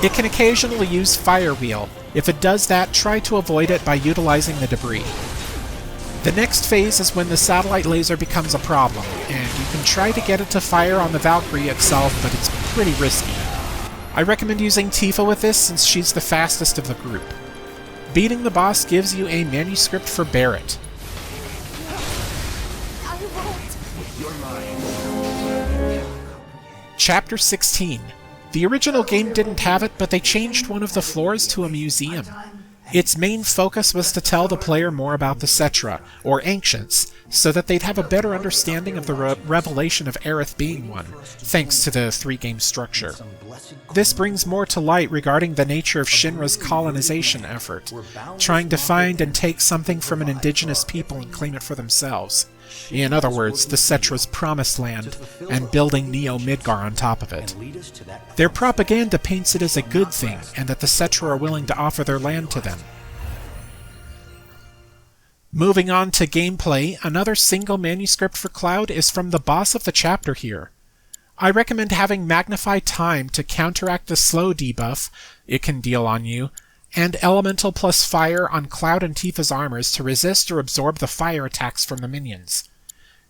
It can occasionally use Fire Wheel. If it does that, try to avoid it by utilizing the debris. The next phase is when the satellite laser becomes a problem, and you can try to get it to fire on the Valkyrie itself, but it's pretty risky. I recommend using Tifa with this since she's the fastest of the group. Beating the boss gives you a manuscript for Barret. Chapter 16. The original game didn't have it, but they changed one of the floors to a museum. Its main focus was to tell the player more about the Cetra, or Ancients, so that they'd have a better understanding of the revelation of Aerith being one, thanks to the 3-game structure. This brings more to light regarding the nature of Shinra's colonization effort, trying to find and take something from an indigenous people and claim it for themselves. In other words, the Cetra's promised land, and building Neo Midgar on top of it. Their propaganda paints it as a good thing, and that the Cetra are willing to offer their land to them. Moving on to gameplay, another single manuscript for Cloud is from the boss of the chapter here. I recommend having Magnify Time to counteract the slow debuff it can deal on you, and Elemental plus Fire on Cloud and Tifa's armors to resist or absorb the fire attacks from the minions.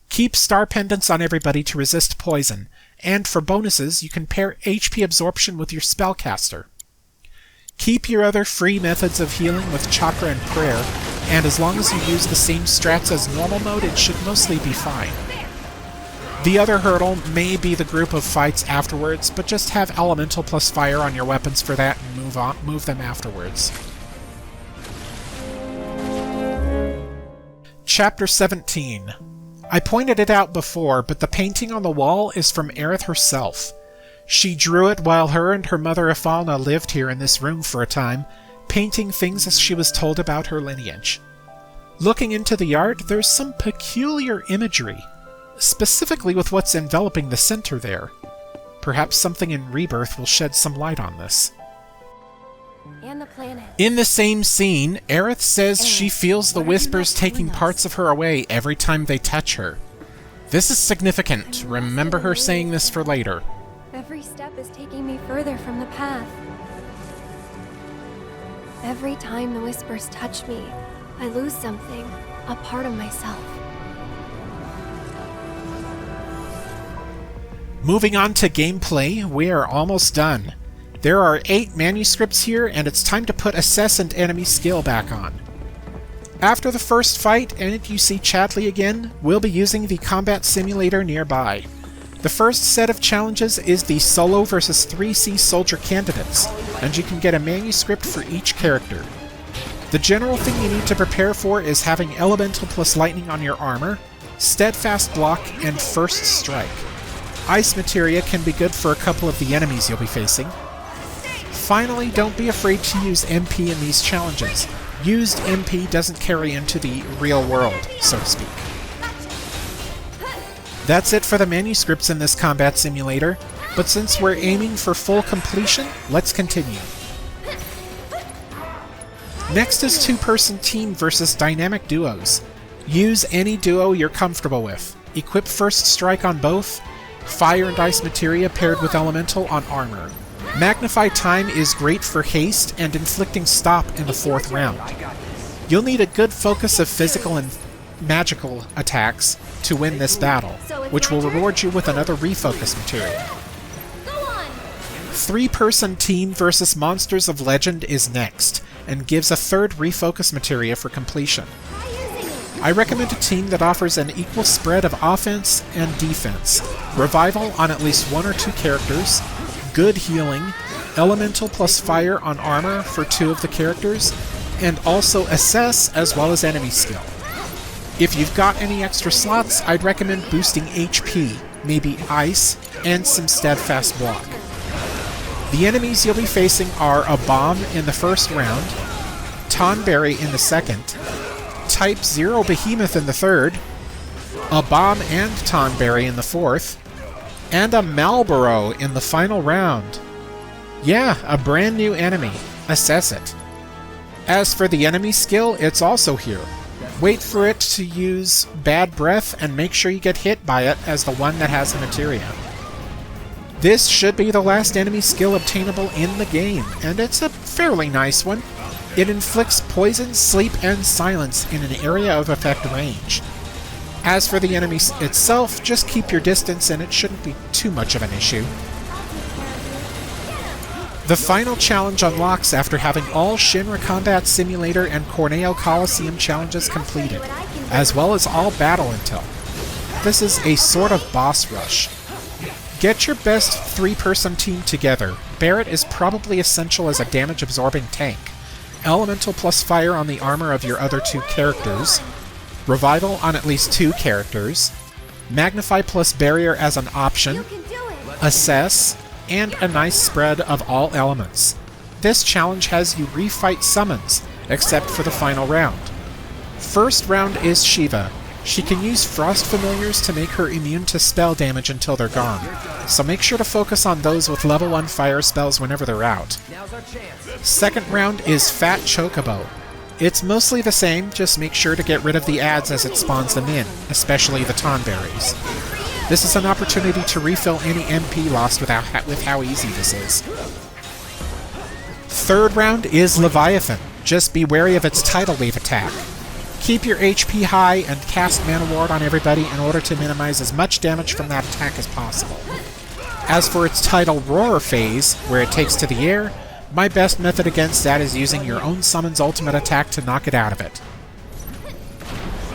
Keep Star Pendants on everybody to resist poison, and for bonuses you can pair HP absorption with your Spellcaster. Keep your other free methods of healing with Chakra and Prayer, and as long as you use the same strats as normal mode, it should mostly be fine. The other hurdle may be the group of fights afterwards, but just have Elemental plus Fire on your weapons for that and move them afterwards. Chapter 17. I pointed it out before, but the painting on the wall is from Aerith herself. She drew it while her and her mother Ifalna lived here in this room for a time, painting things as she was told about her lineage. Looking into the art, there's some peculiar imagery, specifically with what's enveloping the center there. Perhaps something in Rebirth will shed some light on this. And the planet. In the same scene, Aerith says she feels the Whispers taking parts of her away every time they touch her. This is significant. Remember her saying this for later. Every step is taking me further from the path. Every time the Whispers touch me, I lose something, a part of myself. Moving on to gameplay, we are almost done. There are 8 manuscripts here, and it's time to put Assess and Enemy skill back on. After the first fight, and you see Chadley again, we'll be using the combat simulator nearby. The first set of challenges is the solo versus 3C soldier candidates, and you can get a manuscript for each character. The The general thing you need to prepare for is having Elemental plus Lightning on your armor, Steadfast Block, and First Strike. Ice Materia can be good for a couple of the enemies you'll be facing. Finally, don't be afraid to use MP in these challenges. Used MP doesn't carry into the real world, so to speak. That's it for the manuscripts in this combat simulator, but since we're aiming for full completion, let's continue. Next is two-person team versus dynamic duos. Use any duo you're comfortable with. Equip First Strike on both, Fire and Ice Materia paired with Elemental on armor. Magnify Time is great for haste and inflicting stop in the 4th round. You'll need a good focus of physical and magical attacks to win this battle, which will reward you with another refocus material. 3-person team versus Monsters of Legend is next, and gives a 3rd refocus materia for completion. I recommend a team that offers an equal spread of offense and defense, revival on at least 1 or 2 characters, good healing, Elemental plus Fire on armor for 2 of the characters, and also assess as well as enemy skill. If you've got any extra slots, I'd recommend boosting HP, maybe Ice, and some Steadfast Block. The enemies you'll be facing are a Bomb in the 1st round, Tonberry in the 2nd, Type 0 Behemoth in the 3rd, a Bomb and Tonberry in the 4th, and a Malboro in the final round. Yeah, a brand new enemy. Assess it. As for the enemy skill, it's also here. Wait for it to use Bad Breath and make sure you get hit by it as the one that has the materia. This should be the last enemy skill obtainable in the game, and it's a fairly nice one. It inflicts poison, sleep, and silence in an area of effect range. As for the enemy itself, just keep your distance and it shouldn't be too much of an issue. The final challenge unlocks after having all Shinra Combat Simulator and Corneo Coliseum challenges completed, as well as all battle intel. This is a sort of boss rush. Get your best 3-person team together. Barret is probably essential as a damage-absorbing tank. Elemental plus Fire on the armor of your other 2 characters. Revival on at least 2 characters. Magnify plus Barrier as an option. Assess, and a nice spread of all elements. This challenge has you refight summons, except for the final round. First round is Shiva. She can use Frost Familiars to make her immune to spell damage until they're gone, so make sure to focus on those with level 1 fire spells whenever they're out. Second round is Fat Chocobo. It's mostly the same, just make sure to get rid of the ads as it spawns them in, especially the Tonberries. This is an opportunity to refill any MP lost with how easy this is. Third round is Leviathan. Just be wary of its tidal wave attack. Keep your HP high and cast Mana Ward on everybody in order to minimize as much damage from that attack as possible. As for its tidal roar phase, where it takes to the air, my best method against that is using your own summon's ultimate attack to knock it out of it.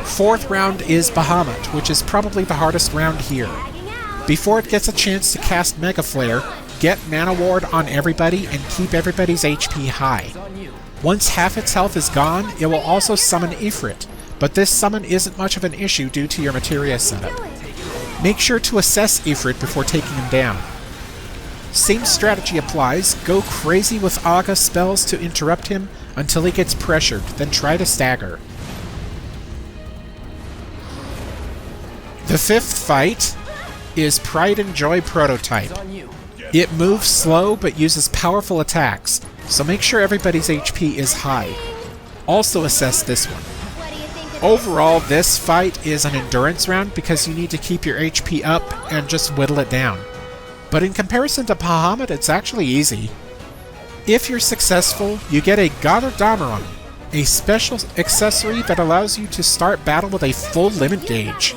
Fourth round is Bahamut, which is probably the hardest round here. Before it gets a chance to cast Mega Flare, get Mana Ward on everybody and keep everybody's HP high. Once half its health is gone, it will also summon Ifrit, but this summon isn't much of an issue due to your materia setup. Make sure to assess Ifrit before taking him down. Same strategy applies, go crazy with Aga spells to interrupt him until he gets pressured, then try to stagger. The fifth fight is Pride and Joy Prototype. It moves slow but uses powerful attacks, so make sure everybody's HP is high. Also assess this one. Overall, this fight is an endurance round because you need to keep your HP up and just whittle it down. But in comparison to Bahamut, it's actually easy. If you're successful, you get a Goddardamaron, a special accessory that allows you to start battle with a full limit gauge.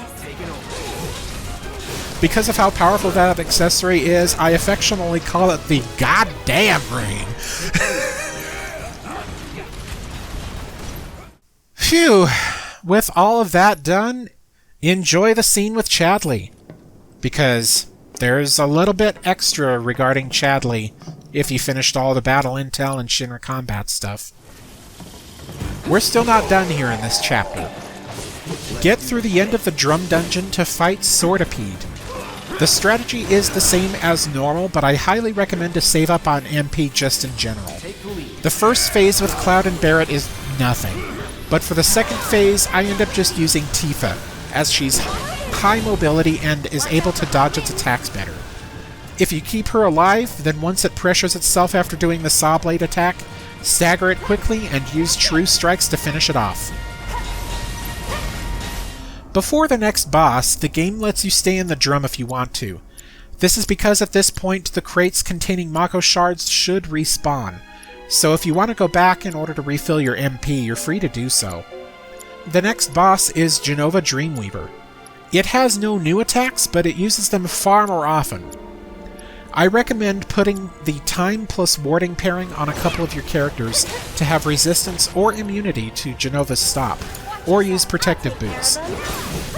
Because of how powerful that accessory is, I affectionately call it the goddamn ring. Phew! With all of that done, enjoy the scene with Chadley. Because there's a little bit extra regarding Chadley if you finished all the battle intel and Shinra Combat stuff. We're still not done here in this chapter. Get through the end of the drum dungeon to fight Swordipede. The strategy is the same as normal, but I highly recommend to save up on MP just in general. The first phase with Cloud and Barret is nothing, but for the second phase I end up just using Tifa, as she's high mobility and is able to dodge its attacks better. If you keep her alive, then once it pressures itself after doing the Saw Blade attack, stagger it quickly and use True Strikes to finish it off. Before the next boss, the game lets you stay in the drum if you want to. This is because at this point the crates containing Mako shards should respawn, so if you want to go back in order to refill your MP, you're free to do so. The next boss is Genova Dreamweaver. It has no new attacks, but it uses them far more often. I recommend putting the time plus warding pairing on a couple of your characters to have resistance or immunity to Genova's stop, or use protective boots.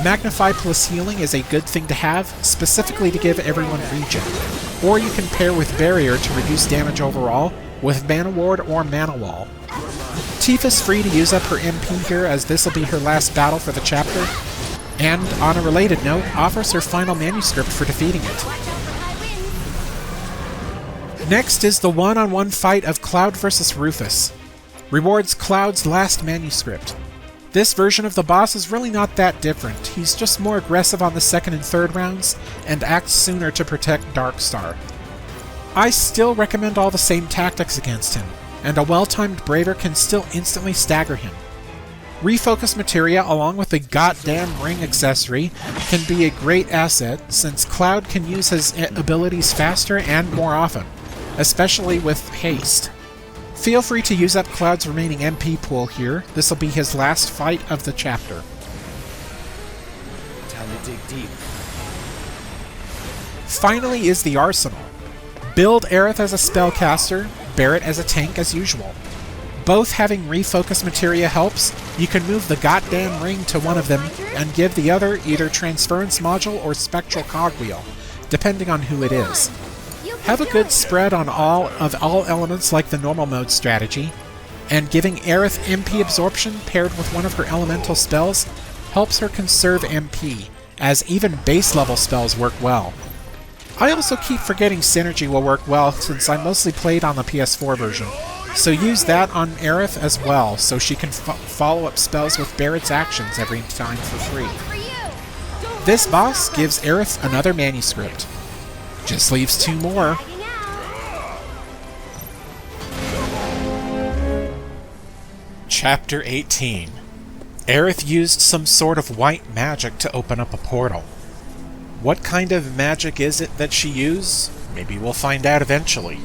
Magnify plus healing is a good thing to have, specifically to give everyone regen, or you can pair with Barrier to reduce damage overall with Mana Ward or Mana Wall. Tifa's free to use up her MP here, as this will be her last battle for the chapter, and, on a related note, offers her final manuscript for defeating it. Next is the one-on-one fight of Cloud vs. Rufus. Rewards Cloud's last manuscript. This version of the boss is really not that different. He's just more aggressive on the second and third rounds, and acts sooner to protect Darkstar. I still recommend all the same tactics against him, and a well-timed Braver can still instantly stagger him. Refocus Materia along with the goddamn ring accessory can be a great asset, since Cloud can use his abilities faster and more often, especially with haste. Feel free to use up Cloud's remaining MP pool here. This will be his last fight of the chapter. Time to dig deep. Finally is the Arsenal. Build Aerith as a spellcaster, Barret as a tank as usual. Both having refocus materia helps. You can move the goddamn ring to one of them and give the other either transference module or spectral cogwheel, depending on who it is. Have a good spread on all elements like the normal mode strategy, and giving Aerith MP absorption paired with one of her elemental spells helps her conserve MP, as even base level spells work well. I also keep forgetting Synergy will work well since I mostly played on the PS4 version, so use that on Aerith as well so she can follow up spells with Barret's actions every time for free. This boss gives Aerith another manuscript. Just leaves 2 more. Chapter 18. Aerith used some sort of white magic to open up a portal. What kind of magic is it that she used? Maybe we'll find out eventually.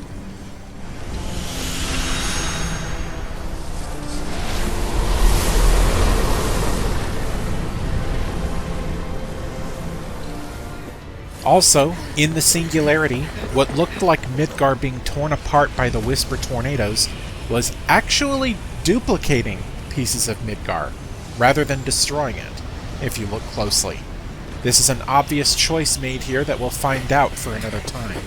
Also, in the Singularity, what looked like Midgar being torn apart by the Whisper tornadoes was actually duplicating pieces of Midgar, rather than destroying it, if you look closely. This is an obvious choice made here that we'll find out for another time.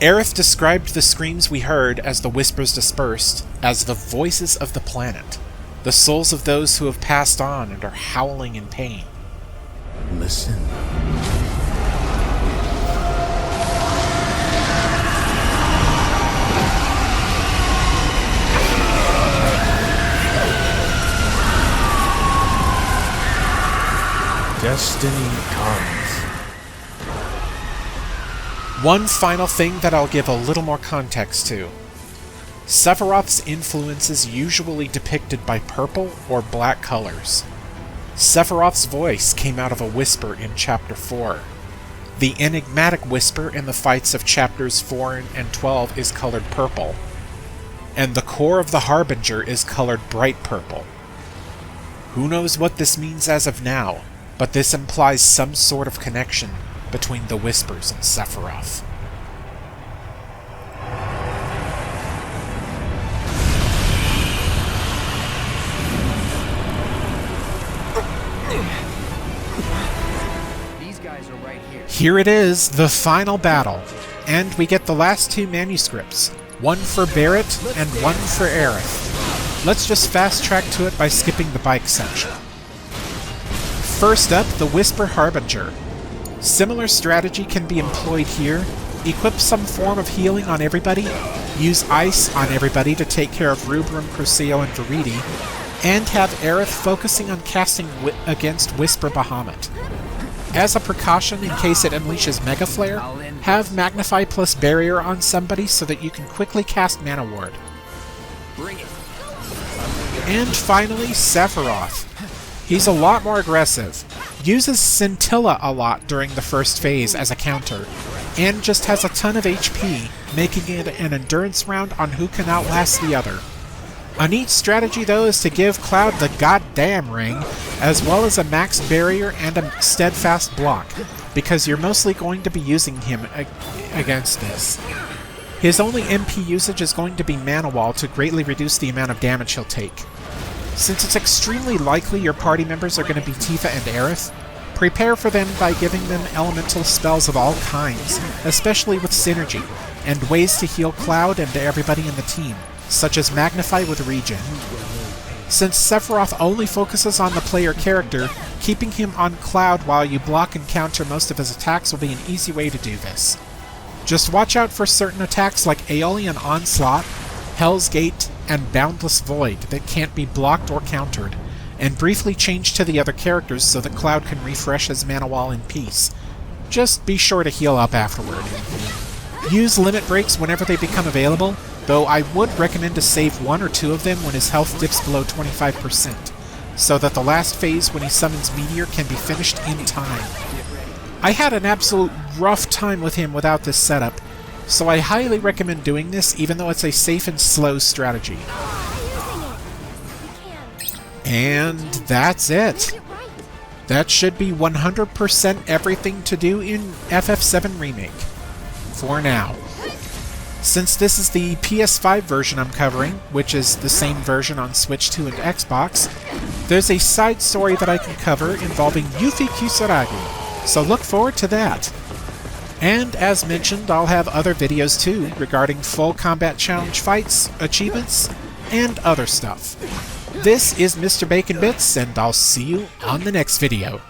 Aerith described the screams we heard as the Whispers dispersed as the voices of the planet, the souls of those who have passed on and are howling in pain. Listen. Destiny comes. One final thing that I'll give a little more context to. Sephiroth's influence is usually depicted by purple or black colors. Sephiroth's voice came out of a whisper in Chapter 4. The enigmatic whisper in the fights of Chapters 4 and 12 is colored purple, and the core of the Harbinger is colored bright purple. Who knows what this means as of now, but this implies some sort of connection between the Whispers and Sephiroth. These guys are right here. Here it is, the final battle, and we get the last 2 manuscripts, one for Barret and one for Aerith. let's just fast track to it by skipping the bike section. First up, the Whisper Harbinger. Similar strategy can be employed here. Equip some form of healing on everybody, use ice on everybody to take care of Rubrum, Crucio, and Viridi, and have Aerith focusing on casting against Whisper Bahamut. As a precaution, in case it unleashes Mega Flare, have Magnify plus Barrier on somebody so that you can quickly cast Mana Ward. And finally, Sephiroth. He's a lot more aggressive, uses Scintilla a lot during the first phase as a counter, and just has a ton of HP, making it an endurance round on who can outlast the other. A neat strategy though is to give Cloud the goddamn ring, as well as a max barrier and a steadfast block, because you're mostly going to be using him against this. His only MP usage is going to be Mana Wall to greatly reduce the amount of damage he'll take. Since it's extremely likely your party members are going to be Tifa and Aerith, prepare for them by giving them elemental spells of all kinds, especially with synergy, and ways to heal Cloud and everybody in the team, such as Magnify with Regen. Since Sephiroth only focuses on the player character, keeping him on Cloud while you block and counter most of his attacks will be an easy way to do this. Just watch out for certain attacks like Aeolian Onslaught, Hell's Gate, and Boundless Void that can't be blocked or countered, and briefly change to the other characters so that Cloud can refresh his mana wall in peace. Just be sure to heal up afterward. Use limit breaks whenever they become available, though I would recommend to save one or two of them when his health dips below 25%, so that the last phase when he summons Meteor can be finished in time. I had an absolute rough time with him without this setup, so I highly recommend doing this even though it's a safe and slow strategy. And that's it. That should be 100% everything to do in FF7 Remake. For now. Since this is the PS5 version I'm covering, which is the same version on Switch 2 and Xbox, there's a side story that I can cover involving Yuffie Kusaragi, so look forward to that. And as mentioned, I'll have other videos too regarding full combat challenge fights, achievements, and other stuff. This is Mr. Bacon Bits, and I'll see you on the next video.